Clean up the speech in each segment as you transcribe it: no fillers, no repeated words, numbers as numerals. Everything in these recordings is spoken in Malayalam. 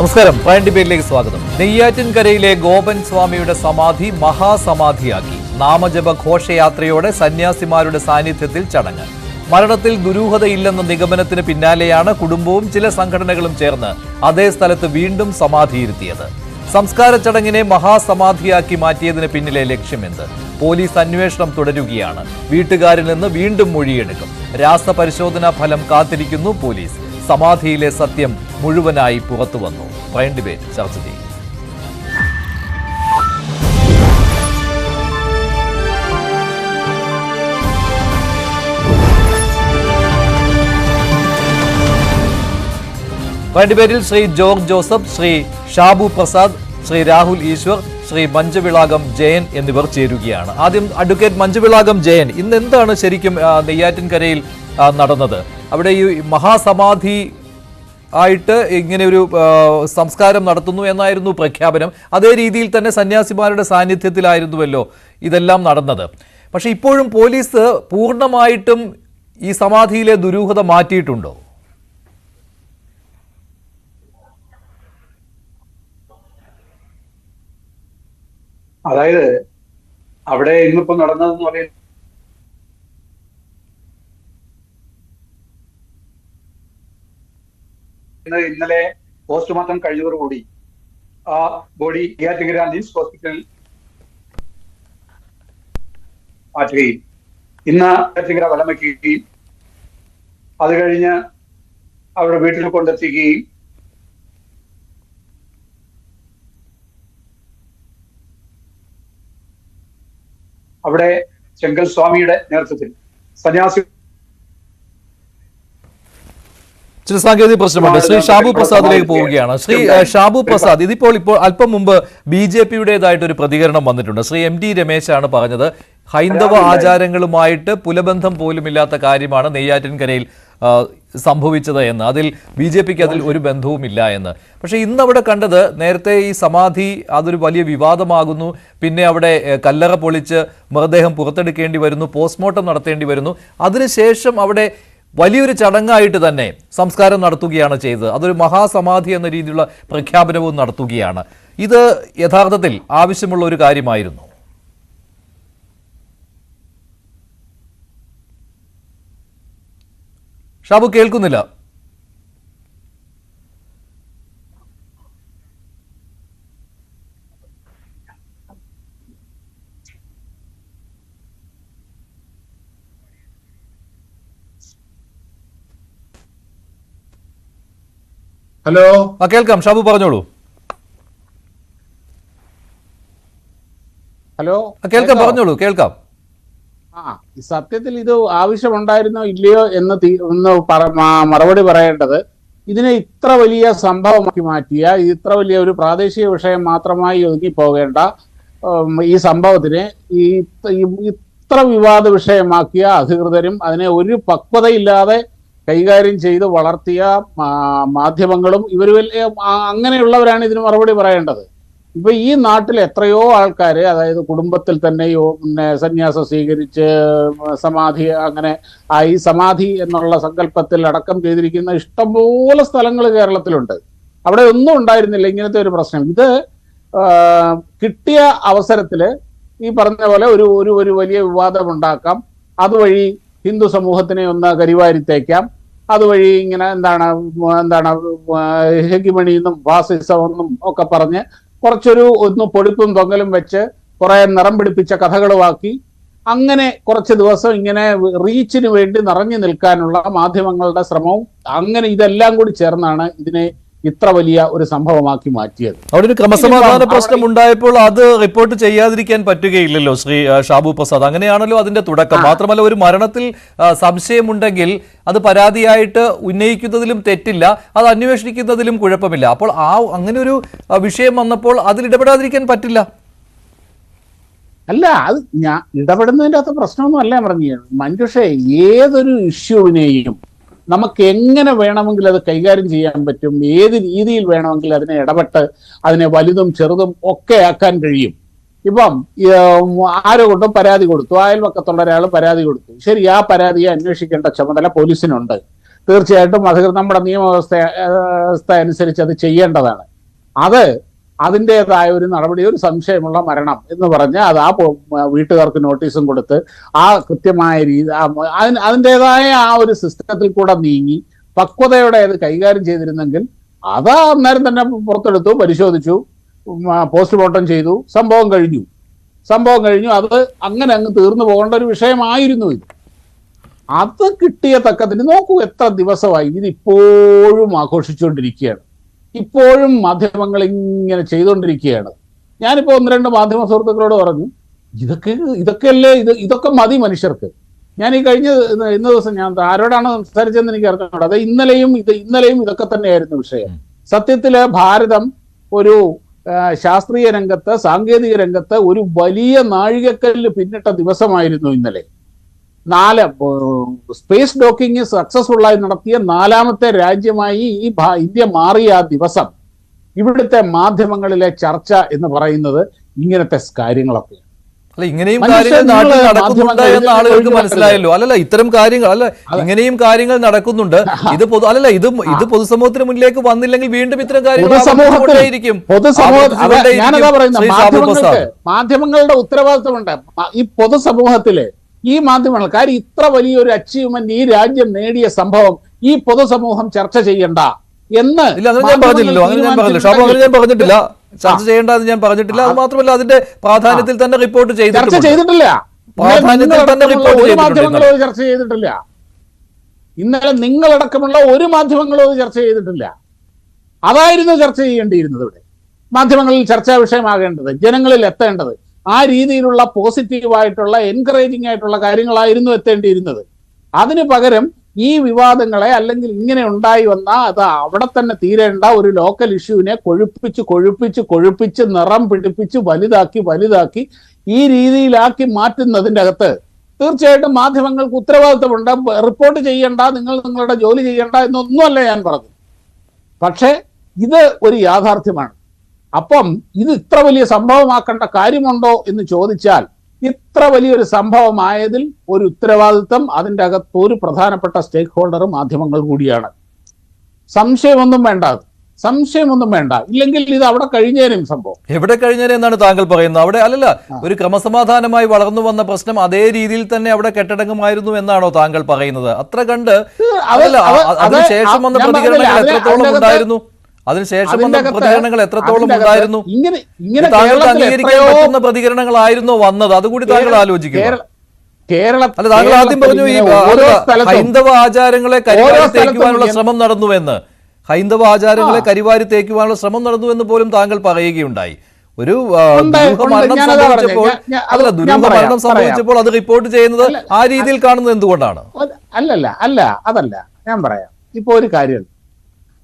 നമസ്കാരം. പ്രൈം ഡിബേറ്റിലേക്ക് സ്വാഗതം. നെയ്യാറ്റിൻകരയിലെ ഗോപൻ സ്വാമിയുടെ സമാധി മഹാസമാധിയാക്കി. നാമജപ ഘോഷയാത്രയോടെ സന്യാസിമാരുടെ സാന്നിധ്യത്തിൽ ചടങ്ങ്. മരണത്തിൽ ദുരൂഹതയില്ലെന്ന നിഗമനത്തിന് പിന്നാലെയാണ് കുടുംബവും ചില സംഘടനകളും ചേർന്ന് അതേ സ്ഥലത്ത് വീണ്ടും സമാധിയിരുത്തിയത്. സംസ്കാര ചടങ്ങിനെ മഹാസമാധിയാക്കി മാറ്റിയതിന് പിന്നിലെ ലക്ഷ്യമെന്ത്? പോലീസ് അന്വേഷണം തുടരുകയാണ്. വീട്ടുകാരിൽ നിന്ന് വീണ്ടും മൊഴിയെടുക്കും. രാസപരിശോധനാ ഫലം കാത്തിരിക്കുന്നു പോലീസ്. സമാധിയിലെ സത്യം മുഴുവനായി പുറത്തു വന്നു. പ്രൈം ഡിബേറ്റ് ചർച്ച ചെയ്യും. പ്രൈം ഡിബേറ്റിൽ ശ്രീ ജോർജ് ജോസഫ്, ശ്രീ ഷാബു പ്രസാദ്, ശ്രീ രാഹുൽ ഈശ്വർ, ശ്രീ മഞ്ജുവിളാകം ജയൻ എന്നിവർ ചേരുകയാണ്. ആദ്യം അഡ്വക്കേറ്റ് മഞ്ജുവിളാകം ജയൻ, ഇന്ന് എന്താണ് ശരിക്കും നെയ്യാറ്റിൻകരയിൽ നടന്നത്? അവിടെ ഈ മഹാസമാധി ആയിട്ട് ഇങ്ങനെ ഒരു സംസ്കാരം നടത്തുന്നു എന്നായിരുന്നു പ്രഖ്യാപനം. അതേ രീതിയിൽ തന്നെ സന്യാസിമാരുടെ സാന്നിധ്യത്തിലായിരുന്നുവല്ലോ ഇതെല്ലാം നടന്നത്. പക്ഷെ ഇപ്പോഴും പോലീസ് പൂർണ്ണമായിട്ടും ഈ സമാധിയിലെ ദുരൂഹത മാറ്റിയിട്ടുണ്ടോ? അതായത് അവിടെ ഇന്നിപ്പോ നടന്നതെന്ന് പറയുന്നത് ഇന്നലെ പോസ്റ്റ്മോർട്ടം കഴിഞ്ഞതോടുകൂടി ആ ബോഡി നെയ്യാറ്റിൻകര നിംസ് ഹോസ്പിറ്റലിൽ മാറ്റുകയും ഇന്ന് നെയ്യാറ്റിൻകര വലം വയ്ക്കുകയും അത് കഴിഞ്ഞ് അവരുടെ വീട്ടിൽ കൊണ്ടെത്തിക്കുകയും അവിടെ ചെങ്കൽ സ്വാമിയുടെ നേതൃത്വത്തിൽ സന്യാസി ചില സാങ്കേതിക പ്രശ്നമുണ്ട്. ശ്രീ ഷാബു പ്രസാദിലേക്ക് പോവുകയാണ്. ശ്രീ ഷാബു പ്രസാദ്, ഇപ്പോൾ അല്പം മുമ്പ് BJP-യുടേതായിട്ടൊരു പ്രതികരണം വന്നിട്ടുണ്ട്. ശ്രീ MD രമേശാണ് പറഞ്ഞത് ഹൈന്ദവ ആചാരങ്ങളുമായിട്ട് പുലബന്ധം പോലുമില്ലാത്ത കാര്യമാണ് നെയ്യാറ്റിൻകരയിൽ സംഭവിച്ചത് എന്ന്. അതിൽ BJP-ക്ക് അതിൽ ഒരു ബന്ധവുമില്ല എന്ന്. പക്ഷേ ഇന്നവിടെ കണ്ടത്, നേരത്തെ ഈ സമാധി അതൊരു വലിയ വിവാദമാകുന്നു. പിന്നെ അവിടെ കല്ലറ പൊളിച്ച് മൃതദേഹം പുറത്തെടുക്കേണ്ടി വരുന്നു, പോസ്റ്റ്മോർട്ടം നടത്തേണ്ടി വരുന്നു. അതിനുശേഷം അവിടെ വലിയൊരു ചടങ്ങായിട്ട് തന്നെ സംസ്കാരം നടത്തുകയാണ് ചെയ്തത്. അതൊരു മഹാസമാധി എന്ന രീതിയിലുള്ള പ്രഖ്യാപനവും നടത്തുകയാണ്. ഇത് യഥാർത്ഥത്തിൽ ആവശ്യമുള്ള ഒരു കാര്യമായിരുന്നു? ഷാബു കേൾക്കുന്നില്ല. ഹലോ, കേൾക്കാം. ഷാബു പറഞ്ഞോളൂ. ഹലോ, കേൾക്കാം, പറഞ്ഞോളൂ. കേൾക്കാം. സത്യത്തിൽ ഇത് ആവശ്യമുണ്ടായിരുന്നോ ഇല്ലയോ എന്ന് മറുപടി പറയേണ്ടത്, ഇതിനെ ഇത്ര വലിയ സംഭവമാക്കി മാറ്റിയ, ഇത്ര വലിയ ഒരു പ്രാദേശിക വിഷയം മാത്രമായി ഒതുങ്ങി പോകേണ്ട ഈ സംഭവത്തിനെ ഇത്ര വിവാദ വിഷയമാക്കിയ അധികൃതരും അതിനെ ഒരു പക്വതയില്ലാതെ കൈകാര്യം ചെയ്ത് വളർത്തിയ മാധ്യമങ്ങളും അങ്ങനെയുള്ളവരാണ് ഇതിന് മറുപടി പറയേണ്ടത്. ഇപ്പൊ ഈ നാട്ടിൽ എത്രയോ ആൾക്കാർ, അതായത് കുടുംബത്തിൽ തന്നെ സന്യാസം സ്വീകരിച്ച് സമാധി, അങ്ങനെ ഈ സമാധി എന്നുള്ള സങ്കല്പത്തിൽ അടക്കം ചെയ്തിരിക്കുന്ന ഇഷ്ടംപോലെ സ്ഥലങ്ങൾ കേരളത്തിലുണ്ട്. അവിടെ ഒന്നും ഉണ്ടായിരുന്നില്ല ഇങ്ങനത്തെ ഒരു പ്രശ്നം. ഇത് കിട്ടിയ അവസരത്തില് ഈ പറഞ്ഞ പോലെ ഒരു വലിയ വിവാദം ഉണ്ടാക്കാം, അതുവഴി ഹിന്ദു സമൂഹത്തിനെ ഒന്ന് കരിവാരിത്തേക്കാം, അതുവഴി ഇങ്ങനെ എന്താണ് ഹെഗിമണിയെന്നും ഫാസിസമെന്നും ഒക്കെ പറഞ്ഞ് ഒന്ന് പൊടിപ്പും തൊങ്ങലും വെച്ച് കുറെ നിറം പിടിപ്പിച്ച കഥകളുമാക്കി അങ്ങനെ കുറച്ച് ദിവസം ഇങ്ങനെ റീച്ചിന് വേണ്ടി നിറഞ്ഞു നിൽക്കാനുള്ള മാധ്യമങ്ങളുടെ ശ്രമവും, അങ്ങനെ ഇതെല്ലാം കൂടി ചേർന്നാണ് ഇതിനെ ഇത്ര വലിയ ഒരു സംഭവമാക്കി മാറ്റിയത്. അവിടെ ഒരു ക്രമസമാധാന പ്രശ്നം ഉണ്ടായപ്പോൾ അത് റിപ്പോർട്ട് ചെയ്യാതിരിക്കാൻ പറ്റുകയില്ലല്ലോ ശ്രീ ഷാബു പ്രസാദ്. അങ്ങനെയാണല്ലോ അതിന്റെ തുടക്കം. മാത്രമല്ല, ഒരു മരണത്തിൽ സംശയമുണ്ടെങ്കിൽ അത് പരാതിയായിട്ട് ഉന്നയിക്കുന്നതിലും തെറ്റില്ല, അത് അന്വേഷിക്കുന്നതിലും കുഴപ്പമില്ല. അപ്പോൾ അങ്ങനെ ഒരു വിഷയം വന്നപ്പോൾ അതിൽ ഇടപെടാതിരിക്കാൻ പറ്റില്ല. അല്ല, അത് ഞാൻ ഇടപെടുന്നതിൻ്റെ അകത്ത് പ്രശ്നമൊന്നും അല്ല പറഞ്ഞു. മഞ്ജുഷേ, ഏതൊരു ഇഷ്യൂവിനെയും നമുക്ക് എങ്ങനെ വേണമെങ്കിൽ അത് കൈകാര്യം ചെയ്യാൻ പറ്റും, ഏത് രീതിയിൽ വേണമെങ്കിൽ അതിനെ ഇടപെട്ട് അതിനെ വലുതും ചെറുതും ഒക്കെ ആക്കാൻ കഴിയും. ഇപ്പം ആരോ കൊണ്ടും പരാതി കൊടുത്തു, അയൽവക്കത്തുള്ള ഒരാൾ പരാതി കൊടുത്തു. ശരി, ആ പരാതിയെ അന്വേഷിക്കേണ്ട ചുമതല പോലീസിനുണ്ട്. തീർച്ചയായിട്ടും അത് നമ്മുടെ നിയമവ്യവസ്ഥ അനുസരിച്ച് അത് ചെയ്യേണ്ടതാണ്. അതിൻ്റെതായ ഒരു നടപടി, ഒരു സംശയമുള്ള മരണം എന്ന് പറഞ്ഞ് അത് ആ വീട്ടുകാർക്ക് നോട്ടീസും കൊടുത്ത് ആ കൃത്യമായ രീതി അതിൻ്റെതായ ആ ഒരു സിസ്റ്റത്തിൽ കൂടെ നീങ്ങി പക്വതയോടെ അത് കൈകാര്യം ചെയ്തിരുന്നെങ്കിൽ അത് അന്നേരം തന്നെ പുറത്തെടുത്തു, പരിശോധിച്ചു, പോസ്റ്റ്മോർട്ടം ചെയ്തു, സംഭവം കഴിഞ്ഞു. അത് അങ്ങനെ അങ്ങ് തീർന്നു പോകേണ്ട ഒരു വിഷയമായിരുന്നു ഇത്. അത് കിട്ടിയ തക്കത്തിന് നോക്കൂ, എത്ര ദിവസമായി ഇതിപ്പോഴും ആഘോഷിച്ചുകൊണ്ടിരിക്കുകയാണ്. ഇപ്പോഴും മാധ്യമങ്ങൾ ഇങ്ങനെ ചെയ്തുകൊണ്ടിരിക്കുകയാണ്. ഞാനിപ്പോ 1-2 മാധ്യമ സുഹൃത്തുക്കളോട് പറഞ്ഞു, ഇതൊക്കെ മതി മനുഷ്യർക്ക്. ഞാൻ ഈ ഇന്ന ദിവസം ഞാൻ ആരോടാണ് സംസാരിച്ചതെന്ന് എനിക്ക് അറിഞ്ഞൂടാ. അത് ഇന്നലെയും ഇതൊക്കെ തന്നെയായിരുന്നു വിഷയം. സത്യത്തില് ഭാരതം ഒരു ശാസ്ത്രീയ രംഗത്ത്, സാങ്കേതിക രംഗത്ത് ഒരു വലിയ നാഴികക്കല്ല് പിന്നിട്ട ദിവസമായിരുന്നു ഇന്നലെ. സ്പേസ് ഡോക്കിംഗ് സക്സസ്ഫുൾ ആയി നടത്തിയ 4ാമത്തെ രാജ്യമായി ഇന്ത്യ മാറിയ ആ ദിവസം ഇവിടുത്തെ മാധ്യമങ്ങളിലെ ചർച്ച എന്ന് പറയുന്നത് ഇങ്ങനത്തെ കാര്യങ്ങളൊക്കെ. അല്ല, ഇങ്ങനെയും കാര്യങ്ങൾ നാട്ടിൽ നടക്കുന്നുണ്ട് എന്ന് ആളുകൾക്ക് മനസ്സിലായല്ലോ. അല്ലല്ല, ഇത്തരം കാര്യങ്ങൾ ഇങ്ങനെയും കാര്യങ്ങൾ നടക്കുന്നുണ്ട്. ഇത് പൊതുസമൂഹത്തിന് മുന്നിലേക്ക് വന്നില്ലെങ്കിൽ വീണ്ടും ഇത്തരം കാര്യങ്ങൾ മാധ്യമങ്ങളുടെ ഉത്തരവാദിത്തമുണ്ട്. ഈ പൊതുസമൂഹത്തില് ഈ മാധ്യമങ്ങൾ കാര്യം ഇത്ര വലിയൊരു അച്ചീവ്മെന്റ് ഈ രാജ്യം നേടിയ സംഭവം ഈ പൊതുസമൂഹം ചർച്ച ചെയ്യണ്ട എന്ന് ഞാൻ പറഞ്ഞിട്ടില്ല. ചർച്ച ചെയ്യേണ്ടതെന്ന് ഞാൻ പറഞ്ഞിട്ടില്ല. അത് മാത്രമല്ല, അതിന്റെ പ്രാധാന്യത്തിൽ തന്നെ റിപ്പോർട്ട് ചെയ്തിട്ടില്ല. ചർച്ച ചെയ്തിട്ടില്ല. ഇന്നലെ നിങ്ങളടക്കമുള്ള ഒരു മാധ്യമങ്ങളും അത് ചർച്ച ചെയ്തിട്ടില്ല. അതായിരുന്നു ചർച്ച ചെയ്യേണ്ടിയിരുന്നത്. ഇവിടെ മാധ്യമങ്ങളിൽ ചർച്ചാ വിഷയമാകേണ്ടത്, ജനങ്ങളിൽ എത്തേണ്ടത് ആ രീതിയിലുള്ള പോസിറ്റീവായിട്ടുള്ള എൻകറേജിംഗ് ആയിട്ടുള്ള കാര്യങ്ങളായിരുന്നു എത്തേണ്ടിയിരുന്നത്. അതിന് പകരം ഈ വിവാദങ്ങളെ അല്ലെങ്കിൽ ഇങ്ങനെ ഉണ്ടായി വന്ന അത് അവിടെ തന്നെ തീരേണ്ട ഒരു ലോക്കൽ ഇഷ്യൂവിനെ കൊഴുപ്പിച്ച് നിറം പിടിപ്പിച്ച് വലുതാക്കി ഈ രീതിയിലാക്കി മാറ്റുന്നതിൻ്റെ അകത്ത് തീർച്ചയായിട്ടും മാധ്യമങ്ങൾക്ക് ഉത്തരവാദിത്തമുണ്ട്. റിപ്പോർട്ട് ചെയ്യണ്ട, നിങ്ങളുടെ ജോലി ചെയ്യണ്ട എന്നൊന്നുമല്ല ഞാൻ പറഞ്ഞു. പക്ഷേ ഇത് ഒരു യാഥാർത്ഥ്യമാണ്. അപ്പം ഇത് ഇത്ര വലിയ സംഭവമാക്കേണ്ട കാര്യമുണ്ടോ എന്ന് ചോദിച്ചാൽ ഇത്ര വലിയൊരു സംഭവമായതിൽ ഒരു ഉത്തരവാദിത്വം അതിൻ്റെ അകത്ത് ഒരു പ്രധാനപ്പെട്ട സ്റ്റേക്ക് ഹോൾഡർ മാധ്യമങ്ങൾ കൂടിയാണ്. സംശയമൊന്നും വേണ്ട. ഇല്ലെങ്കിൽ ഇത് അവിടെ കഴിഞ്ഞേനും സംഭവം. എവിടെ കഴിഞ്ഞേനെ എന്നാണ് താങ്കൾ പറയുന്നത്? അവിടെ അല്ലല്ല, ഒരു ക്രമസമാധാനമായി വളർന്നു വന്ന പ്രശ്നം അതേ രീതിയിൽ തന്നെ അവിടെ കെട്ടടങ്ങുമായിരുന്നു എന്നാണോ താങ്കൾ പറയുന്നത്? അത്ര കണ്ട് അതിനുശേഷം വന്ന പ്രതികരണങ്ങൾ എത്രത്തോളം ഉണ്ടായിരുന്നു? അതിനുശേഷം വന്ന പ്രതികരണങ്ങൾ എത്രത്തോളം ഉണ്ടായിരുന്നു? താങ്കൾക്ക് അംഗീകരിക്കാൻ പറ്റുന്ന പ്രതികരണങ്ങളായിരുന്നു വന്നത്? അതുകൂടി താങ്കൾ ആലോചിക്കുക. അല്ല, താങ്കൾ ആദ്യം പറഞ്ഞു ഈ ഹൈന്ദവ ആചാരങ്ങളെ കരിവാരി തേക്കുവാനുള്ള ശ്രമം നടന്നുവെന്ന്. ഹൈന്ദവ ആചാരങ്ങളെ കരിവാരി തേക്കുവാനുള്ള ശ്രമം നടന്നുവെന്ന് പോലും താങ്കൾ പറയുകയുണ്ടായി. ഒരു ദുരൂഹമരണം സംഭവിച്ചപ്പോൾ അത് റിപ്പോർട്ട് ചെയ്യുന്നത് ആ രീതിയിൽ കാണുന്നത് എന്തുകൊണ്ടാണ്? അതല്ല ഞാൻ പറയാം. ഇപ്പൊ ഒരു കാര്യം,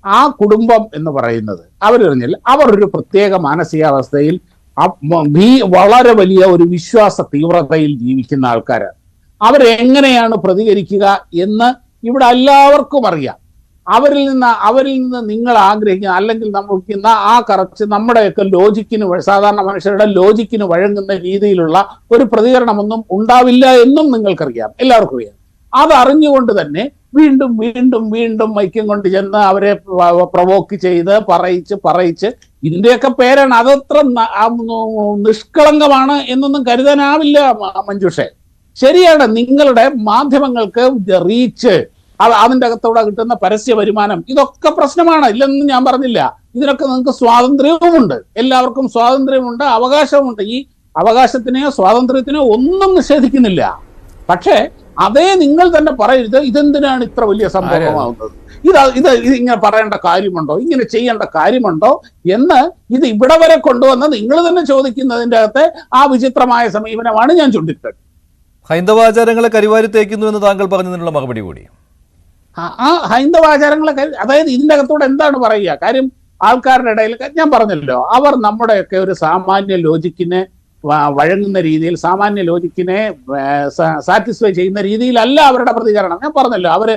ആ കുടുംബം എന്ന് പറയുന്നത് അവരൊരു പ്രത്യേക മാനസികാവസ്ഥയിൽ വളരെ വലിയ ഒരു വിശ്വാസ തീവ്രതയിൽ ജീവിക്കുന്ന ആൾക്കാരാണ്. അവരെങ്ങനെയാണ് പ്രതികരിക്കുക എന്ന് ഇവിടെ എല്ലാവർക്കും അറിയാം. അവരിൽ നിന്ന് നിങ്ങൾ ആഗ്രഹിക്കുന്ന അല്ലെങ്കിൽ നമുക്കുന്ന ആ കറച്ച് നമ്മുടെയൊക്കെ ലോജിക്കിന്, സാധാരണ മനുഷ്യരുടെ ലോജിക്കിന് വഴങ്ങുന്ന രീതിയിലുള്ള ഒരു പ്രതികരണമൊന്നും ഉണ്ടാവില്ല എന്നും നിങ്ങൾക്കറിയാം, എല്ലാവർക്കും അറിയാം. അതറിഞ്ഞുകൊണ്ട് തന്നെ വീണ്ടും മൈക്യം കൊണ്ട് ചെന്ന് അവരെ പ്രൊവോക്ക് ചെയ്ത് പറയിച്ച് ഇതിന്റെയൊക്കെ പേരാണ്. അതത്ര നിഷ്കളങ്കമാണ് എന്നൊന്നും കരുതാനാവില്ല മഞ്ജുഷേ. ശരിയാണ്, നിങ്ങളുടെ മാധ്യമങ്ങൾക്ക് റീച്ച്, അതിൻ്റെ അകത്തൂടെ കിട്ടുന്ന പരസ്യ വരുമാനം, ഇതൊക്കെ പ്രശ്നമാണ്, ഇല്ലെന്നും ഞാൻ പറഞ്ഞില്ല. ഇതിനൊക്കെ നിങ്ങൾക്ക് സ്വാതന്ത്ര്യവുമുണ്ട്, എല്ലാവർക്കും സ്വാതന്ത്ര്യമുണ്ട്, അവകാശമുണ്ട്. ഈ അവകാശത്തിനെയോ സ്വാതന്ത്ര്യത്തിനെയോ ഒന്നും നിഷേധിക്കുന്നില്ല. പക്ഷേ അതേ നിങ്ങൾ തന്നെ പറയരുത് ഇതെന്തിനാണ് ഇത്ര വലിയ സംഭവമാവുന്നത്, ഇത് ഇങ്ങനെ പറയേണ്ട കാര്യമുണ്ടോ, ഇങ്ങനെ ചെയ്യേണ്ട കാര്യമുണ്ടോ എന്ന് ഇത് ഇവിടെ വരെ കൊണ്ടുവന്ന് നിങ്ങൾ തന്നെ ചോദിക്കുന്നതിൻ്റെ അകത്തെ ആ വിചിത്രമായ സമീപനമാണ് ഞാൻ ചൂണ്ടിട്ടത്. ഹൈന്ദവാചാരങ്ങളെ കരിവാരി തേക്കുന്നു എന്ന് താങ്കൾ പറഞ്ഞതിനുള്ള മറുപടി കൂടി. ആ ഹൈന്ദവാചാരങ്ങളെ അതായത് ഇതിൻ്റെ അകത്തോടെ എന്താണ് പറയുക? കാര്യം ആൾക്കാരുടെ ഇടയിൽ ഞാൻ പറഞ്ഞല്ലോ, അവർ നമ്മുടെയൊക്കെ ഒരു സാമാന്യ ലോജിക്കിനെ വഴങ്ങുന്ന രീതിയിൽ, സാമാന്യ ലോജിക്കിനെ സാറ്റിസ്ഫൈ ചെയ്യുന്ന രീതിയിലല്ല അവരുടെ പ്രതികരണം. ഞാൻ പറഞ്ഞല്ലോ, അവര്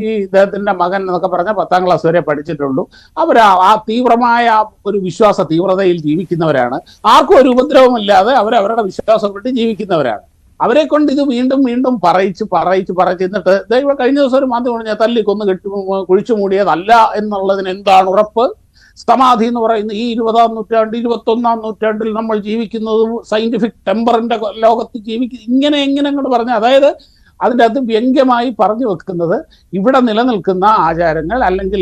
ഈ ഇദ്ദേഹത്തിന്റെ മകൻ എന്നൊക്കെ പറഞ്ഞാൽ 10ാം ക്ലാസ് വരെ പഠിച്ചിട്ടുള്ളൂ. അവർ ആ തീവ്രമായ ഒരു വിശ്വാസ തീവ്രതയിൽ ജീവിക്കുന്നവരാണ്. ആർക്കും ഒരു ഉപദ്രവമില്ലാതെ അവരവരുടെ വിശ്വാസം വിട്ട് ജീവിക്കുന്നവരാണ്. അവരെ കൊണ്ട് ഇത് വീണ്ടും പറയിച്ച് എന്നിട്ട് ദൈവം കഴിഞ്ഞ ദിവസം ഒരു മാധ്യമം ഞാൻ തല്ലിക്കൊന്ന് കുഴിച്ചു മൂടിയതല്ല എന്നുള്ളതിന് എന്താണ് ഉറപ്പ്? സമാധി എന്ന് പറയുന്ന ഈ 20-ാം നൂറ്റാണ്ട് 21-ാം നൂറ്റാണ്ടിൽ നമ്മൾ ജീവിക്കുന്നത് സയന്റിഫിക് ടെമ്പറിന്റെ ലോകത്ത് ഇങ്ങനെ അങ്ങോട്ട് പറഞ്ഞ, അതായത് അതിൻ്റെ അകത്ത് വ്യംഗ്യമായി പറഞ്ഞു വെക്കുന്നത് ഇവിടെ നിലനിൽക്കുന്ന ആചാരങ്ങൾ അല്ലെങ്കിൽ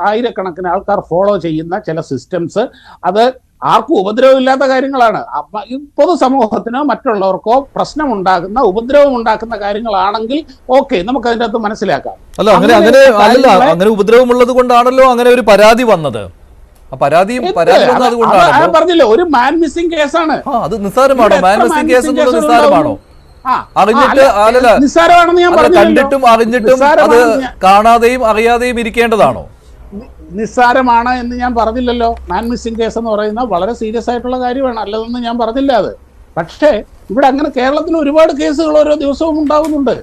ആയിരക്കണക്കിന് ആൾക്കാർ ഫോളോ ചെയ്യുന്ന ചില സിസ്റ്റംസ് അത് ആർക്കും ഉപദ്രവമില്ലാത്ത കാര്യങ്ങളാണ്. പൊതുസമൂഹത്തിനോ മറ്റുള്ളവർക്കോ പ്രശ്നമുണ്ടാക്കുന്ന ഉപദ്രവം ഉണ്ടാക്കുന്ന കാര്യങ്ങളാണെങ്കിൽ ഓക്കെ, നമുക്ക് അതിൻ്റെ അകത്ത് മനസ്സിലാക്കാം. അങ്ങനെ ഉപദ്രവമുള്ളത് കൊണ്ടാണല്ലോ അങ്ങനെ ഒരു പരാതി വന്നത്. പറഞ്ഞില്ലേ, ഒരു മാൻ മിസ്സിംഗ് കേസാണ്. അത് നിസ്സാരമാണോ? Man missing case നിസ്സാരമാണോ? നിസ്സാരമാണെന്ന് ഞാൻ പറഞ്ഞു. കണ്ടിട്ടും അറിഞ്ഞിട്ടും അത് കാണാതെയും അറിയാതെയും ഇരിക്കേണ്ടതാണോ? നിസ്സാരമാണ് എന്ന് ഞാൻ പറഞ്ഞില്ലല്ലോ. മാൻ മിസ്സിംഗ് കേസ് എന്ന് പറയുന്നത് വളരെ സീരിയസ് ആയിട്ടുള്ള കാര്യമാണ്, അല്ലതെന്ന് ഞാൻ പറഞ്ഞില്ല അത്. പക്ഷേ ഇവിടെ അങ്ങനെ കേരളത്തിൽ ഒരുപാട് കേസുകൾ ഓരോ ദിവസവും ഉണ്ടാകുന്നുണ്ട്,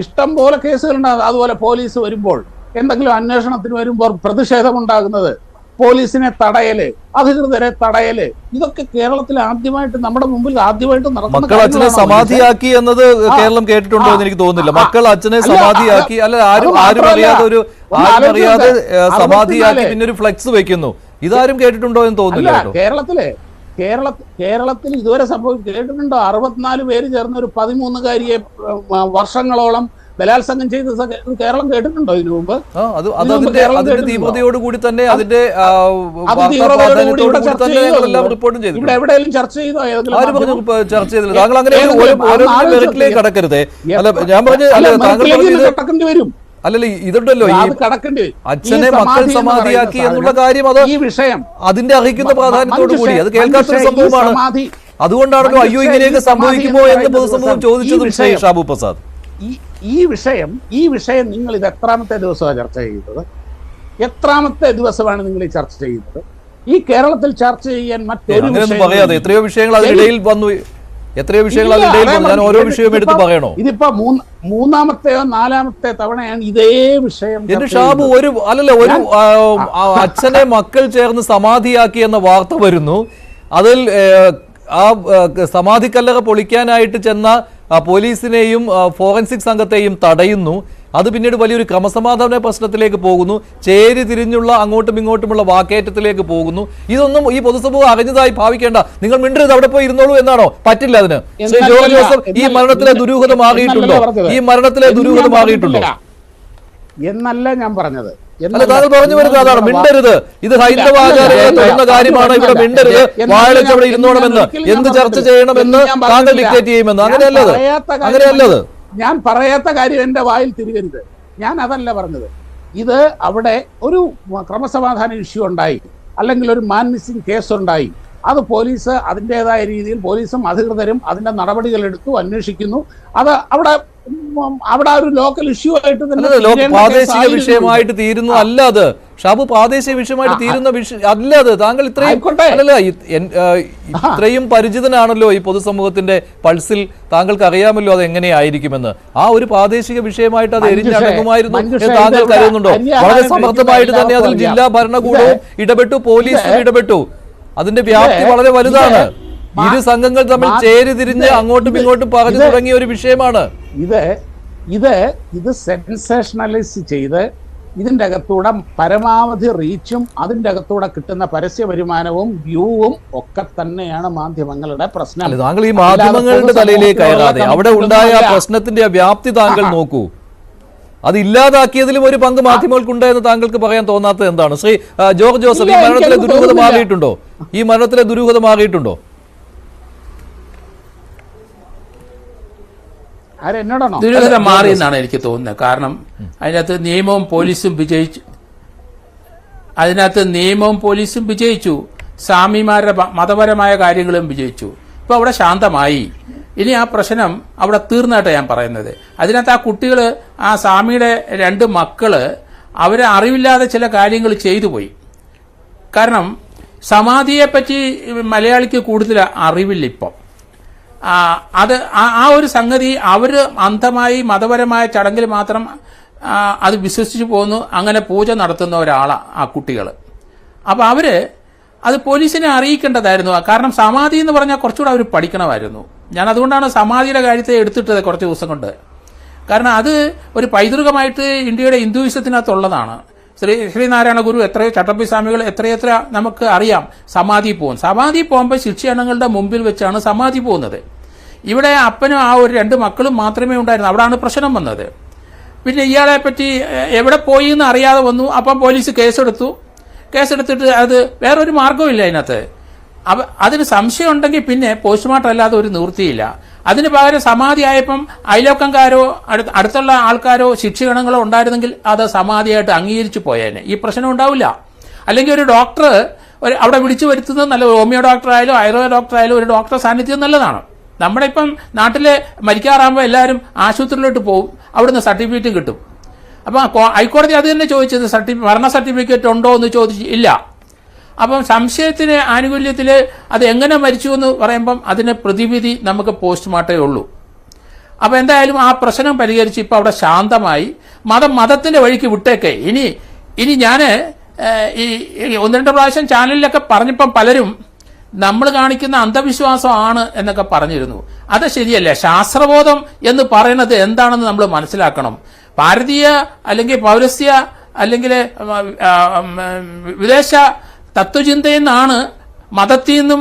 ഇഷ്ടം പോലെ കേസുകളുണ്ടാകും. അതുപോലെ പോലീസ് വരുമ്പോൾ, എന്തെങ്കിലും അന്വേഷണത്തിന് വരുമ്പോൾ പ്രതിഷേധമുണ്ടാകുന്നത്, പോലീസിനെ തടയല്, അധികൃതരെ തടയല്, ഇതൊക്കെ കേരളത്തിൽ ആദ്യമായിട്ട് നമ്മുടെ മുമ്പിൽ നടക്കുന്ന. മക്കൾ അച്ഛനെ സമാധിയാക്കി എന്നത് കേരളം കേട്ടിട്ടുണ്ടോ എന്ന് എനിക്ക് തോന്നുന്നില്ല. മക്കൾ അച്ഛനെ സമാധിയാക്കി, അല്ല ആരും അറിയാതെ സമാധിയാക്കി പിന്നെ ഒരു ഫ്ലെക്സ് വെക്കുന്നു, ഇതാരും കേട്ടിട്ടുണ്ടോ എന്ന് തോന്നുന്നില്ല. കേരളത്തിൽ ഇതുവരെ കേട്ടിട്ടുണ്ടോ? 64 പേര് ചേർന്ന ഒരു 13-കാരിയെ വർഷങ്ങളോളം ബലാത്സംഗം ചെയ്ത് കേരളം കേട്ടിട്ടുണ്ടോ ഇതിനു മുമ്പ്? തീവ്രതയോടുകൂടി തന്നെ ഇവിടെ എവിടെയെങ്കിലും ചർച്ച ചെയ്തോ? ചർച്ച ചെയ്തില്ല. താങ്കൾ അങ്ങനെ കടക്കരുതേ. അല്ല, ഞാൻ പറഞ്ഞു വരും. അല്ലല്ല, ഇതുണ്ടല്ലോ, അച്ഛനെ മക്കൾ സമാധിയാക്കി എന്നുള്ള കാര്യം, അത് ഈ വിഷയം അതിന്റെ അർഹിക്കുന്ന പ്രാധാന്യത്തോടു കൂടി അത് കേൾക്കാത്തൊരു സംഭവമാണ്. അതുകൊണ്ടാണല്ലോ അയ്യോ ഇങ്ങനെയൊക്കെ സംഭവിക്കുമോ എന്ന് പൊതുസമൂഹം ചോദിച്ചതും ഷാബു പ്രസാദ്. ഈ വിഷയം നിങ്ങൾ ഇത് എത്രാമത്തെ ദിവസമാണ് ചർച്ച ചെയ്യുന്നത്? എത്രാമത്തെ ദിവസമാണ് നിങ്ങൾ ഈ ചർച്ച ചെയ്യുന്നത്? ഈ കേരളത്തിൽ ചർച്ച ചെയ്യാൻ മറ്റൊരു പറയാതെ എത്രയോ വിഷയങ്ങൾ അതിനിടയിൽ വന്നു. ഞാൻ ഓരോ വിഷയവും എടുത്ത് പറയണോ? ഇതിപ്പോ മൂന്നാമത്തെയോ 4-ാമത്തെ തവണയാണ് ഇതേ വിഷയം. ഷാബു, ഒരു അച്ഛനെ മക്കൾ ചേർന്ന് സമാധിയാക്കി എന്ന വാർത്ത വരുന്നു. അതിൽ ആ സമാധിക്കല്ലറ പൊളിക്കാനായിട്ട് ചെന്ന പോലീസിനെയും ഫോറൻസിക് സംഘത്തെയും തടയുന്നു. അത് പിന്നീട് വലിയൊരു ക്രമസമാധാന പ്രശ്നത്തിലേക്ക് പോകുന്നു. ചേരി തിരിഞ്ഞുള്ള അങ്ങോട്ടും ഇങ്ങോട്ടുമുള്ള വാക്കേറ്റത്തിലേക്ക് പോകുന്നു. ഇതൊന്നും ഈ പൊതുസമൂഹം അറിഞ്ഞതായി ഭാവിക്കേണ്ട. നിങ്ങൾ മിണ്ടരുത്, അവിടെ പോയി ഇരുന്നോളൂ എന്നാണോ? പറ്റില്ല. അതിന് ശ്രീ ജോർജ് ജോസഫ്, ഈ മരണത്തിലെ ദുരൂഹത മാറിയിട്ടുണ്ടോ? എന്നല്ല ഞാൻ പറഞ്ഞത്. താങ്കൾ പറഞ്ഞു വരുന്നത് അതാണ്, മിണ്ടരുത്, ഇത് ഹൈന്ദവ ആചാരങ്ങളെ തൊടുന്ന കാര്യമാണ്, ഇവിടെ മിണ്ടരുത്, വാഴച്ച് അവിടെ ഇരുന്നോണമെന്ന്, എന്ത് ചർച്ച ചെയ്യണമെന്ന് താങ്കൾ ഡിക്റ്റേറ്റ് ചെയ്യുമെന്ന്. അങ്ങനെയല്ലത്. ഞാൻ പറയാത്ത കാര്യം എന്റെ വായിൽ തിരികരുത്. ഞാൻ അതല്ല പറഞ്ഞത്. ഇത് അവിടെ ഒരു ക്രമസമാധാന ഇഷ്യൂ ഉണ്ടായി, അല്ലെങ്കിൽ ഒരു മാൻ മിസ്സിംഗ് കേസ് ഉണ്ടായി. അത് പോലീസ് അതിൻ്റെതായ രീതിയിൽ പോലീസും അധികൃതരും അതിന്റെ നടപടികൾ എടുത്തു, അന്വേഷിക്കുന്നു. അത് അവിടെ ഒരു ലോക്കൽ ഇഷ്യൂ ആയിട്ട് തന്നെ പ്രാദേശിക വിഷയമായിട്ട് തീരുന്നു. അല്ല, അത് ഷാബു പ്രാദേശിക വിഷയമായിട്ട് തീരുന്ന വിഷയം അല്ല അത്. താങ്കൾ ഇത്രയും പരിചിതനാണല്ലോ ഈ പൊതുസമൂഹത്തിന്റെ പൾസിൽ. താങ്കൾക്ക് അറിയാമല്ലോ അത് എങ്ങനെയായിരിക്കുമെന്ന്. ആ ഒരു പ്രാദേശിക വിഷയമായിട്ട് അത് എരിഞ്ഞടങ്ങുമായിരുന്നു എന്ന് താങ്കൾ കരുതുന്നുണ്ടോ? വളരെ സമർത്ഥമായിട്ട് തന്നെ അതിൽ ജില്ലാ ഭരണകൂടവും ഇടപെട്ടു, പോലീസും ഇടപെട്ടു. അതിന്റെ വ്യാപ്തി വളരെ വലുതാണ്. ഇരു സംഘങ്ങൾ തമ്മിൽ ചേരി തിരിഞ്ഞ് അങ്ങോട്ടും ഇങ്ങോട്ടും പറഞ്ഞു തുടങ്ങിയ ഒരു വിഷയമാണ് ഇത് സെൻസേഷണലൈസ് ചെയ്ത് ഇതിൻ്റെ അകത്തൂടെ പരമാവധി റീച്ചും അതിൻ്റെ അകത്തൂടെ കിട്ടുന്ന പരസ്യ വരുമാനവും വ്യൂവും ഒക്കെ തന്നെയാണ് മാധ്യമങ്ങളുടെ പ്രശ്നം. താങ്കൾ ഈ മാധ്യമങ്ങളുടെ തലയിലേക്ക് കയറാതെ അവിടെ ഉണ്ടായ പ്രശ്നത്തിന്റെ വ്യാപ്തി താങ്കൾ നോക്കൂ. അത് ഇല്ലാതാക്കിയതിലും ഒരു പങ്ക് മാധ്യമങ്ങൾക്കുണ്ടായെന്ന് താങ്കൾക്ക് പറയാൻ തോന്നാത്തത് എന്താണ്? ശ്രീ ജോർജ് ജോസഫ്, ഈ മരണത്തിലെ ദുരൂഹത മാറിയിട്ടുണ്ടോ? ദുരൂഹത മാറിയെന്നാണ് എനിക്ക് തോന്നുന്നത്. കാരണം അതിനകത്ത് നിയമവും പോലീസും വിജയിച്ചു, സ്വാമിമാരുടെ മതപരമായ കാര്യങ്ങളും വിജയിച്ചു. ഇപ്പൊ അവിടെ ശാന്തമായി. ഇനി ആ പ്രശ്നം അവിടെ തീർന്നായിട്ട് ഞാൻ പറയുന്നത്. അതിനകത്ത് ആ കുട്ടികൾ, ആ സ്വാമിയുടെ 2 മക്കള് അവരെ അറിവില്ലാതെ ചില കാര്യങ്ങൾ ചെയ്തു പോയി. കാരണം സമാധിയെപ്പറ്റി മലയാളിക്ക് കൂടുതൽ അറിവില്ല ഇപ്പം. അത് ആ ഒരു സംഗതി അവർ അന്ധമായി മതപരമായ ചടങ്ങിൽ മാത്രം അത് വിശ്വസിച്ചു പോകുന്നു. അങ്ങനെ പൂജ നടത്തുന്ന ഒരാളാണ് ആ കുട്ടികൾ. അപ്പോൾ അവര് അത് പോലീസിനെ അറിയിക്കേണ്ടതായിരുന്നു. കാരണം സമാധി എന്ന് പറഞ്ഞാൽ കുറച്ചുകൂടെ അവർ പഠിക്കണമായിരുന്നു. ഞാൻ അതുകൊണ്ടാണ് സമാധിയുടെ കാര്യത്തെ എടുത്തിട്ടത് കുറച്ച് ദിവസം കൊണ്ട്. കാരണം അത് ഒരു പൈതൃകമായിട്ട് ഇന്ത്യയുടെ ഹിന്ദുയിസത്തിനകത്തുള്ളതാണ്. ശ്രീനാരായണ ഗുരു എത്രയോ ചട്ടമ്പി സ്വാമികൾ എത്രയെത്ര നമുക്ക് അറിയാം സമാധി പോകും. സമാധി പോകുമ്പോൾ ശിക്ഷണങ്ങളുടെ മുമ്പിൽ വെച്ചാണ് സമാധി പോകുന്നത്. ഇവിടെ അപ്പനും ആ ഒരു 2 മക്കളും മാത്രമേ ഉണ്ടായിരുന്നു. അവിടാണ് പ്രശ്നം വന്നത്. പിന്നെ ഇയാളെ പറ്റി എവിടെ പോയി എന്ന് അറിയാതെ വന്നു. അപ്പം പോലീസ് കേസെടുത്തിട്ട് അത് വേറൊരു മാർഗമില്ല അതിനകത്ത്. അതിന് സംശയം ഉണ്ടെങ്കിൽ പിന്നെ പോസ്റ്റ്മോർട്ടം അല്ലാതെ ഒരു നിവൃത്തിയില്ല. അതിന് പകരം സമാധി ആയപ്പം അയലോക്കംകാരോ അടുത്തുള്ള ആൾക്കാരോ ശിക്ഷകണങ്ങളോ ഉണ്ടായിരുന്നെങ്കിൽ അത് സമാധിയായിട്ട് അംഗീകരിച്ചു പോയേനെ, ഈ പ്രശ്നം ഉണ്ടാവില്ല. അല്ലെങ്കിൽ ഒരു ഡോക്ടർ അവിടെ വിളിച്ചു വരുത്തുന്നത് നല്ല, ഹോമിയോ ഡോക്ടറായാലും ആയുർവേദ ഡോക്ടറായാലും ഒരു ഡോക്ടറെ സാന്നിധ്യം നല്ലതാണ്. നമ്മുടെ ഇപ്പം നാട്ടിലെ മരിക്കാറാകുമ്പോൾ എല്ലാവരും ആശുപത്രിയിലോട്ട് പോകും, അവിടുന്ന് സർട്ടിഫിക്കറ്റും കിട്ടും. അപ്പം ഹൈക്കോടതി അത് തന്നെ ചോദിച്ചത്, മരണ സർട്ടിഫിക്കറ്റ് ഉണ്ടോ എന്ന് ചോദിച്ചു, ഇല്ല. അപ്പം സംശയത്തിന് ആനുകൂല്യത്തിൽ അത് എങ്ങനെ മരിച്ചു എന്ന് പറയുമ്പം അതിന് പ്രതിവിധി നമുക്ക് പോസ്റ്റ്മോർട്ടമേ ഉള്ളൂ. അപ്പം എന്തായാലും ആ പ്രശ്നം പരിഹരിച്ച് ഇപ്പം അവിടെ ശാന്തമായി. മതത്തിന്റെ വഴിക്ക് വിട്ടേക്കെ. ഇനി ഞാൻ ഈ 1-2 പ്രാവശ്യം ചാനലിലൊക്കെ പറഞ്ഞപ്പം പലരും നമ്മൾ കാണിക്കുന്ന അന്ധവിശ്വാസമാണ് എന്നൊക്കെ പറഞ്ഞിരുന്നു. അത് ശരിയല്ല. ശാസ്ത്രബോധം എന്ന് പറയുന്നത് എന്താണെന്ന് നമ്മൾ മനസ്സിലാക്കണം. ഭാരതീയ അല്ലെങ്കിൽ പൗരസ്ത്യ അല്ലെങ്കിൽ വിദേശ തത്വചിന്തയിൽ നിന്നാണ് മതത്തിൽ നിന്നും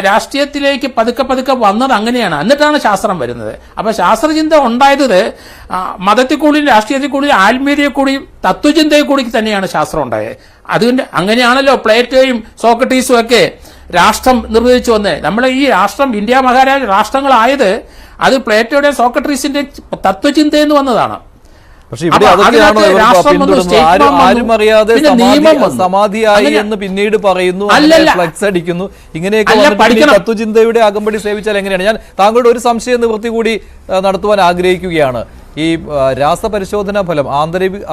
രാഷ്ട്രീയത്തിലേക്ക് പതുക്കെ വന്നത്. അങ്ങനെയാണ്. എന്നിട്ടാണ് ശാസ്ത്രം വരുന്നത്. അപ്പൊ ശാസ്ത്രചിന്ത ഉണ്ടായത് മതത്തിൽ കൂടിയും രാഷ്ട്രീയത്തിൽ കൂടിയും ആത്മീയതയിൽ കൂടിയും തത്വചിന്തയിൽ കൂടി തന്നെയാണ് ശാസ്ത്രം ഉണ്ടായത്. അതുകൊണ്ട് അങ്ങനെയാണല്ലോ പ്ലേറ്റോയും സോക്രട്ടീസും ഒക്കെ രാഷ്ട്രം നിർവഹിച്ചു വന്നത്. നമ്മളെ ഈ രാഷ്ട്രം ഇന്ത്യ മഹാരാജ രാഷ്ട്രങ്ങളായത് അത് പ്ലേറ്റോയുടെയും സോക്രട്ടീസിന്റെ തത്വചിന്തയിൽ നിന്ന് വന്നതാണ്. പക്ഷെ ഇവിടെ അതൊക്കെയാണോ ആരും അറിയാതെ സമാധിയായി എന്ന് പിന്നീട് പറയുന്നു, ഫ്ലക്സ് അടിക്കുന്നു, ഇങ്ങനെയൊക്കെ തത്വചിന്തയുടെ അകമ്പടി സേവിച്ചാൽ എങ്ങനെയാണ്? ഞാൻ താങ്കളുടെ ഒരു സംശയ നിവൃത്തി കൂടി നടത്തുവാൻ ആഗ്രഹിക്കുകയാണ്. ഈ രാസപരിശോധനാ ഫലം,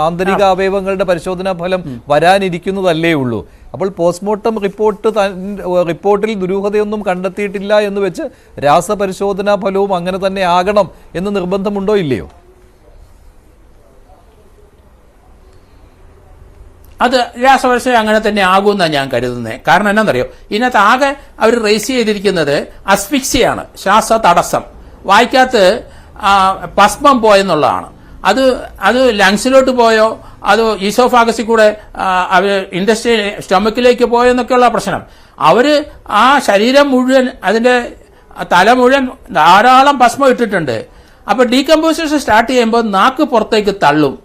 ആന്തരിക അവയവങ്ങളുടെ പരിശോധനാ ഫലം വരാനിരിക്കുന്നതല്ലേ ഉള്ളൂ. അപ്പോൾ പോസ്റ്റ്മോർട്ടം റിപ്പോർട്ടിൽ ദുരൂഹതയൊന്നും കണ്ടെത്തിയിട്ടില്ല എന്ന് വെച്ച് രാസപരിശോധനാ ഫലവും അങ്ങനെ തന്നെ ആകണം എന്ന് നിർബന്ധമുണ്ടോ ഇല്ലയോ? അത് രാസപരിശോധന അങ്ങനെ തന്നെ ആകുമെന്നാണ് ഞാൻ കരുതുന്നത്. കാരണം എന്നാണെന്നറിയോ, ഇതിനകത്ത് ആകെ അവർ റേസ് ചെയ്തിരിക്കുന്നത് അസ്ഫിക്സിയാണ്, ശ്വാസ തടസ്സം. വായിക്കകത്ത് ഭസ്മം പോയെന്നുള്ളതാണ്. അത് ലങ്സിലോട്ട് പോയോ അതോ ഈസോഫാഗസിൽ കൂടെ അവർ ഇൻഡസ്ട്രി സ്റ്റൊമക്കിലേക്ക് പോയോ എന്നൊക്കെയുള്ള പ്രശ്നം. അവര് ആ ശരീരം മുഴുവൻ, അതിന്റെ തല മുഴുവൻ ധാരാളം ഭസ്മം ഇട്ടിട്ടുണ്ട്. അപ്പൊ ഡീകമ്പോസിഷൻ സ്റ്റാർട്ട് ചെയ്യുമ്പോൾ നാക്ക് പുറത്തേക്ക് തള്ളും.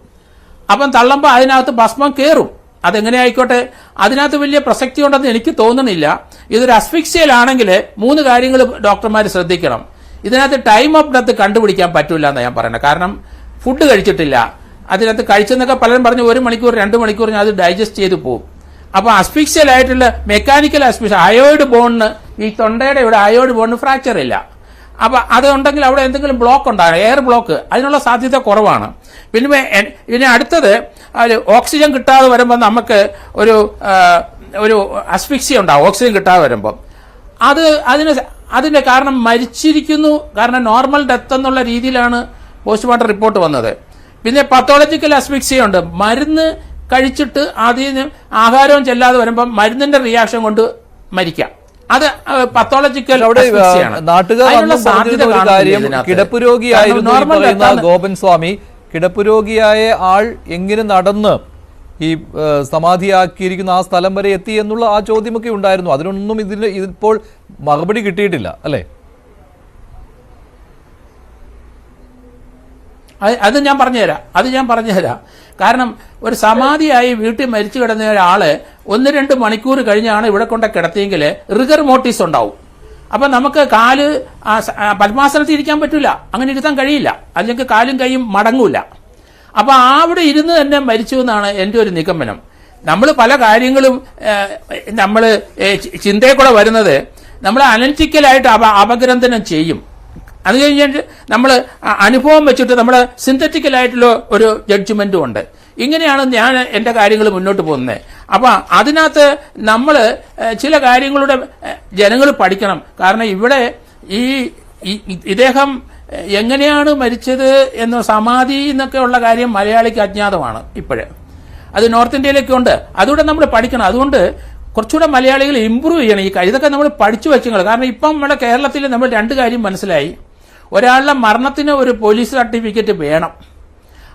അപ്പം തള്ളുമ്പോൾ അതിനകത്ത് ഭസ്മം കയറും. അതെങ്ങനെ ആയിക്കോട്ടെ, അതിനകത്ത് വലിയ പ്രസക്തി ഉണ്ടെന്ന് എനിക്ക് തോന്നുന്നില്ല. ഇതൊരു അസ്ഫിക്സിയലാണെങ്കിൽ 3 കാര്യങ്ങൾ ഡോക്ടർമാർ ശ്രദ്ധിക്കണം. ഇതിനകത്ത് ടൈം ഓഫ് ഡെത്ത് കണ്ടുപിടിക്കാൻ പറ്റില്ല എന്നാണ് ഞാൻ പറയുന്നത്. കാരണം ഫുഡ് കഴിച്ചിട്ടില്ല, അതിനകത്ത് കഴിച്ചെന്നൊക്കെ പലരും പറഞ്ഞു 1 മണിക്കൂർ 2 മണിക്കൂർ അത് ഡൈജസ്റ്റ് ചെയ്ത് പോകും. അപ്പോൾ അസ്ഫിക്സിയലായിട്ടുള്ള മെക്കാനിക്കൽ അസ്ഫിക്സിയ, അയോയിഡ് ബോണിന്, ഈ തൊണ്ടയുടെ ഇവിടെ അയോയിഡ് ബോണിന് ഫ്രാക്ചർ ഇല്ല. അപ്പൊ അതുണ്ടെങ്കിൽ അവിടെ എന്തെങ്കിലും ബ്ലോക്ക് ഉണ്ടാകും, എയർ ബ്ലോക്ക്, അതിനുള്ള സാധ്യത കുറവാണ്. പിന്നെ അടുത്തത് ഓക്സിജൻ കിട്ടാതെ വരുമ്പോൾ നമുക്ക് ഒരു അസ്ഫിക്സിയ ഉണ്ടാവും. ഓക്സിജൻ കിട്ടാതെ വരുമ്പം അതിന്റെ കാരണം മരിച്ചിരിക്കുന്നു, കാരണം നോർമൽ ഡെത്ത് എന്നുള്ള രീതിയിലാണ് പോസ്റ്റ്മോർട്ടം റിപ്പോർട്ട് വന്നത്. പിന്നെ പത്തോളജിക്കൽ അസ്ഫിക്സിയ ഉണ്ട്. മരുന്ന് കഴിച്ചിട്ട് അതിന് ആഹാരവും ചെല്ലാതെ വരുമ്പം മരുന്നിന്റെ റിയാക്ഷൻ കൊണ്ട് മരിക്കാം. അത് പത്തോളജിക്കൽ ഗോപൻ സ്വാമി, കിടപ്പുരോഗിയായ ആൾ എങ്ങനെ നടന്ന് ഈ സമാധിയാക്കിയിരിക്കുന്ന ആ സ്ഥലം വരെ എത്തി എന്നുള്ള ആ ചോദ്യമൊക്കെ ഉണ്ടായിരുന്നു. അതിനൊന്നും ഇപ്പോൾ മറുപടി കിട്ടിയിട്ടില്ല അല്ലേ? അത് ഞാൻ പറഞ്ഞുതരാം. കാരണം ഒരു സമാധിയായി വീട്ടിൽ മരിച്ചു കിടന്ന ഒരാള് 1-2 മണിക്കൂർ കഴിഞ്ഞാണ് ഇവിടെ കൊണ്ട് കിടത്തിയെങ്കിൽ റിഗർ മോർട്ടിസ് ഉണ്ടാവും. അപ്പൊ നമുക്ക് കാല് പത്മാസനത്തിൽ ഇരിക്കാൻ പറ്റില്ല, അങ്ങനെ ഇരുത്താൻ കഴിയില്ല, അല്ലെങ്കിൽ കാലും കൈയും മടങ്ങൂല. അപ്പൊ അവിടെ ഇരുന്ന് തന്നെ മരിച്ചു എന്നാണ് എൻ്റെ ഒരു നിഗമനം. നമ്മൾ പല കാര്യങ്ങളും നമ്മൾ ചിന്തയിൽ കൂടെ വരുന്നത് നമ്മൾ അനലിറ്റിക്കലായിട്ട് അപഗ്രന്ഥനം ചെയ്യും. അത് കഴിഞ്ഞിട്ട് നമ്മൾ അനുഭവം വെച്ചിട്ട് നമ്മൾ സിന്തറ്റിക്കലായിട്ടുള്ള ഒരു ജഡ്ജ്മെന്റും ഉണ്ട്. ഇങ്ങനെയാണ് ഞാൻ എൻ്റെ കാര്യങ്ങൾ മുന്നോട്ട് പോകുന്നത്. അപ്പം അതിനകത്ത് നമ്മൾ ചില കാര്യങ്ങളുടെ ജനങ്ങൾ പഠിക്കണം. കാരണം ഇവിടെ ഇദ്ദേഹം എങ്ങനെയാണ് മരിച്ചത് എന്ന സമാധി എന്നൊക്കെ ഉള്ള കാര്യം മലയാളിക്ക് അജ്ഞാതമാണ് ഇപ്പോഴേ. അത് നോർത്ത് ഇന്ത്യയിലൊക്കെ ഉണ്ട്. അതുകൂടെ നമ്മൾ പഠിക്കണം. അതുകൊണ്ട് കുറച്ചുകൂടെ മലയാളികൾ ഇമ്പ്രൂവ് ചെയ്യണം ഈ കാര്യം. ഇതൊക്കെ നമ്മൾ പഠിച്ചു വെച്ചുങ്ങൾ. കാരണം ഇപ്പം നമ്മുടെ കേരളത്തിൽ നമ്മൾ 2 കാര്യം മനസ്സിലായി. ഒരാളുടെ മരണത്തിന് ഒരു പോലീസ് സർട്ടിഫിക്കറ്റ് വേണം.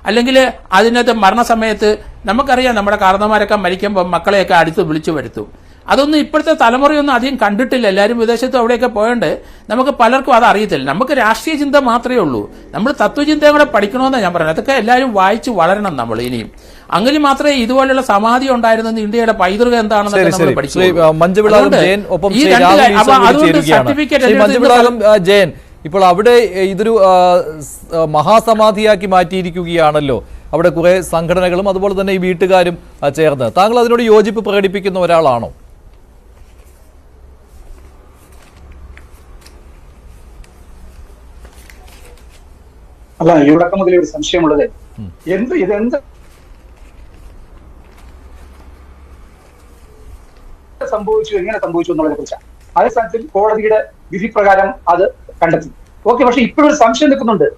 അല്ലെങ്കിൽ അതിനകത്ത് മരണസമയത്ത് നമുക്കറിയാം നമ്മുടെ കാരണവന്മാരൊക്കെ മരിക്കുമ്പോൾ മക്കളെയൊക്കെ അടുത്ത് വിളിച്ചു വരുത്തും. അതൊന്നും ഇപ്പോഴത്തെ തലമുറയൊന്നും അധികം കണ്ടിട്ടില്ല. എല്ലാവരും വിദേശത്തും അവിടെയൊക്കെ പോയോണ്ട് നമുക്ക് പലർക്കും അത് അറിയത്തില്ല. നമുക്ക് രാഷ്ട്രീയ ചിന്ത മാത്രമേ ഉള്ളൂ. നമ്മൾ തത്വചിന്തയും കൂടെ പഠിക്കണമെന്നാണ് ഞാൻ പറയുന്നത്. അതൊക്കെ എല്ലാവരും വായിച്ച് വളരണം നമ്മൾ ഇനിയും. അങ്ങനെ മാത്രമേ ഇതുപോലുള്ള സമാധി ഉണ്ടായിരുന്നത് ഇന്ത്യയുടെ പൈതൃകം എന്താണെന്നൊക്കെ നമ്മൾ പഠിച്ചു. ജയൻ, ഇപ്പോൾ അവിടെ ഇതൊരു മഹാസമാധിയാക്കി മാറ്റിയിരിക്കുകയാണല്ലോ. അവിടെ കുറെ സംഘടനകളും അതുപോലെ തന്നെ ഈ വീട്ടുകാരും ചേർന്ന്. താങ്കൾ അതിനോട് യോജിപ്പ് പ്രകടിപ്പിക്കുന്ന ഒരാളാണോ? അല്ല, ഇവിടക്കം മുതലേ ഒരു സംശയമുള്ളത് ഇതെന്ത് സംഭവിച്ചു, എങ്ങനെ സംഭവിച്ചു എന്നുള്ളതിനെ കുറിച്ചാണ്. അതേ സ്ഥാനത്തിൽ കോടതിയുടെ വിധി പ്രകാരം അത് കണ്ടെത്തി. ഓക്കെ, പക്ഷെ ഇപ്പോഴൊരു സംശയം നിൽക്കുന്നുണ്ട്.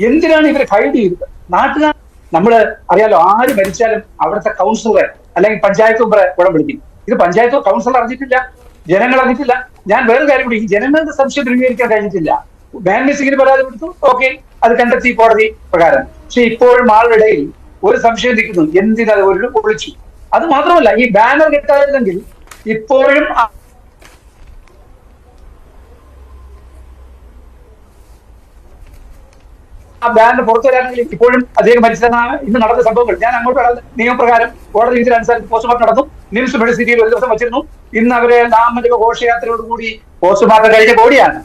എന്തിനാണ് ഇവരെ ഹൈഡ് ചെയ്തത്? നാട്ടുകാർ, നമ്മള് അറിയാലോ, ആര് മരിച്ചാലും അവിടുത്തെ കൗൺസിലറെ അല്ലെങ്കിൽ പഞ്ചായത്ത് മെമ്പറെ ഉടൻ വിളിക്കും. ഇത് പഞ്ചായത്തോ കൗൺസിലർ അറിഞ്ഞിട്ടില്ല, ജനങ്ങൾ അറിഞ്ഞിട്ടില്ല. ഞാൻ വേറെ കാര്യം കൂടി, ജനങ്ങളുടെ സംശയം ദൃഢീകരിക്കാൻ കഴിഞ്ഞിട്ടില്ല. ബാൻ മിസ്സിങ്ങിന് പരാതി കൊടുത്തു, ഓക്കെ, അത് കണ്ടെത്തി കോടതി പ്രകാരം. പക്ഷെ ഇപ്പോഴും ആളുടെയിൽ ഒരു സംശയം നിൽക്കുന്നു, എന്തിനത് ഒരു ഒളിച്ചു. അത് മാത്രമല്ല, ഈ ബാനർ കിട്ടാതിരുന്നെങ്കിൽ ഇപ്പോഴും ആ ബാനർ പുറത്തു വരാനെങ്കിൽ ഇപ്പോഴും അദ്ദേഹം മരിച്ചതാണ് ഇന്ന് നടന്ന സംഭവങ്ങൾ. ഞാൻ അങ്ങോട്ട് നിയമപ്രകാരം കോടതി വിധിയനുസരിച്ച് പോസ്റ്റ്മോർട്ടം നടന്നു. നിംസ് മെഡിസിറ്റിയിൽ ഒരു ദിവസം വെച്ചിരുന്നു. ഇന്ന് അവരെ നാമജപ ഘോഷയാത്രയോടുകൂടി പോസ്റ്റ്മോർട്ടം കഴിഞ്ഞ ബോഡിയാണ്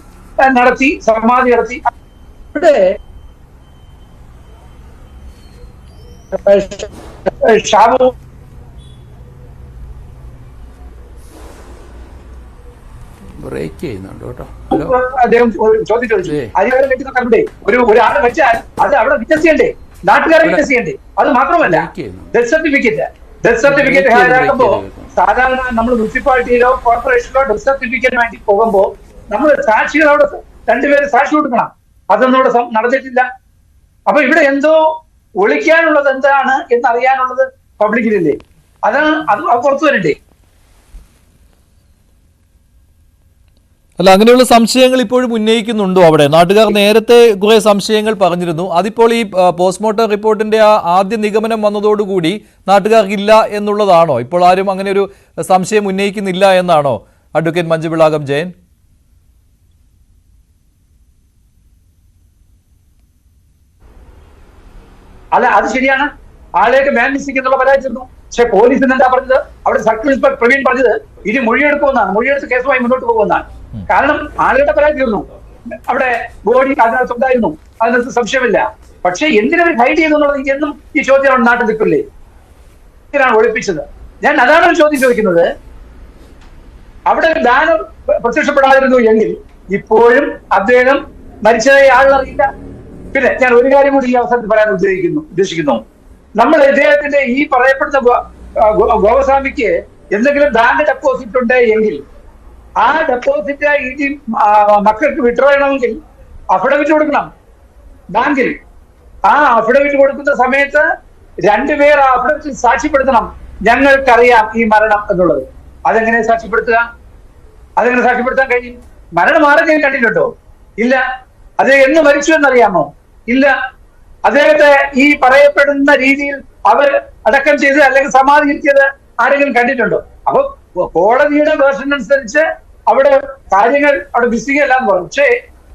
നടത്തി, സമാധി നടത്തി. അവിടെ ഷാബു ബ്രേക്ക് ചെയ്യുന്നുണ്ട് കേട്ടോ. അദ്ദേഹം ചോദ്യം ചോദിച്ചു, അധികാരം വെക്കുന്ന കണ്ടേ ഒരാളെ വെച്ചാൽ അത് അവിടെ വിറ്റ്നസ് ചെയ്യണ്ടേ, നാട്ടുകാരെ വിറ്റ്നസ് ചെയ്യണ്ടേ? അത് മാത്രമല്ല, ഡെത്ത് സർട്ടിഫിക്കറ്റ് ഹാജരാക്കുമ്പോ സാധാരണ നമ്മൾ മുനിസിപ്പാലിറ്റിയിലോ കോർപ്പറേഷനിലോ ഡെത്ത് സർട്ടിഫിക്കറ്റിന് വേണ്ടി പോകുമ്പോ നമ്മൾ സാക്ഷികൾ അവിടെ രണ്ടുപേര് സാക്ഷി കൊടുക്കണം. അതൊന്നും ഇവിടെ നടന്നിട്ടില്ല. അപ്പൊ ഇവിടെ എന്തോ ഒളിക്കാനുള്ളത് എന്താണ് എന്നറിയാനുള്ളത് പബ്ലിക്കിലില്ലേ? അതാണ് അത് പുറത്തു വരണ്ടേ? അല്ല, അങ്ങനെയുള്ള സംശയങ്ങൾ ഇപ്പോഴും ഉന്നയിക്കുന്നുണ്ടോ അവിടെ? നാട്ടുകാർ നേരത്തെ കുറെ സംശയങ്ങൾ പറഞ്ഞിരുന്നു. അതിപ്പോൾ ഈ പോസ്റ്റ്മോർട്ടം റിപ്പോർട്ടിന്റെ ആ ആദ്യ നിഗമനം വന്നതോടുകൂടി നാട്ടുകാർക്കില്ല എന്നുള്ളതാണോ? ഇപ്പോൾ ആരും അങ്ങനെ ഒരു സംശയം ഉന്നയിക്കുന്നില്ല എന്നാണോ അഡ്വക്കേറ്റ് മഞ്ജുപിളാകം ജയൻ? അല്ല, അത് ശരിയാണ്. ആളെയൊക്കെ ബാൻ മിസ്സിംഗ് എന്നുള്ള പരാതിയിരുന്നു. പക്ഷെ പോലീസിന് എന്താ പറഞ്ഞത്? അവിടെ സർക്കിൾ ഇൻസ്പെക്ടർ പ്രവീൺ പറഞ്ഞത് ഇനി മൊഴിയെടുക്കുമെന്നാണ്, മൊഴിയെടുത്ത് കേസുമായി മുന്നോട്ട് പോകുമെന്നാണ്. കാരണം ആളുകളുടെ പരാതി തീർന്നു, അവിടെ ബോഡി അതിനകത്ത് ഉണ്ടായിരുന്നു, അതിനകത്ത് സംശയമില്ല. പക്ഷെ എന്തിനവർ ഹൈഡ് ചെയ്തു എന്നുള്ളത് എന്നും ഈ ചോദ്യം നാട്ടിൽ നിൽക്കില്ലേ? എന്തിനാണ് ഒളിപ്പിച്ചത്? ഞാൻ അതാണ് ഒരു ചോദ്യം ചോദിക്കുന്നത്. അവിടെ ഒരു ബാനർ പ്രത്യക്ഷപ്പെടാതിരുന്നു എങ്കിൽ ഇപ്പോഴും അദ്ദേഹം മരിച്ചതായി ആളറിയില്ല. പിന്നെ ഞാൻ ഒരു കാര്യം കൂടി ഈ അവസരത്തിൽ പറയാൻ ഉദ്ദേശിക്കുന്നു. നമ്മൾ ഇദ്ദേഹത്തിന്റെ ഈ പറയപ്പെടുന്ന ഗോപസ്വാമിക്ക് എന്തെങ്കിലും ബാങ്ക് ഡെപ്പോസിറ്റ് ഉണ്ട് എങ്കിൽ ആ ഡെപ്പോസിറ്റ് ഈ മക്കൾക്ക് വിഡ്രോ ചെയ്യണമെങ്കിൽ അഫിഡവിറ്റ് കൊടുക്കണം ബാങ്കിൽ. ആ അഫിഡവിറ്റ് കൊടുക്കുന്ന സമയത്ത് രണ്ടുപേർ ആ അഫിഡവിറ്റിൽ സാക്ഷ്യപ്പെടുത്തണം, ഞങ്ങൾക്കറിയാം ഈ മരണം എന്നുള്ളത്. അതെങ്ങനെ സാക്ഷ്യപ്പെടുത്തുക? അതെങ്ങനെ സാക്ഷ്യപ്പെടുത്താൻ കഴിയും? മരണം ആരെങ്കിലും കണ്ടിട്ടുണ്ടോ? ഇല്ല. അദ്ദേഹം എന്ന് മരിച്ചു എന്നറിയാമോ? ഇല്ല. അദ്ദേഹത്തെ ഈ പറയപ്പെടുന്ന രീതിയിൽ അവർ അടക്കം ചെയ്ത് അല്ലെങ്കിൽ സമാധിച്ചത് ആരെങ്കിലും കണ്ടിട്ടുണ്ടോ? അപ്പൊ കോടതിയുടെ വേർഷൻ അനുസരിച്ച് അവിടെ കാര്യങ്ങൾ അവിടെ വിസികല്ലാന്ന് പറഞ്ഞു. പക്ഷേ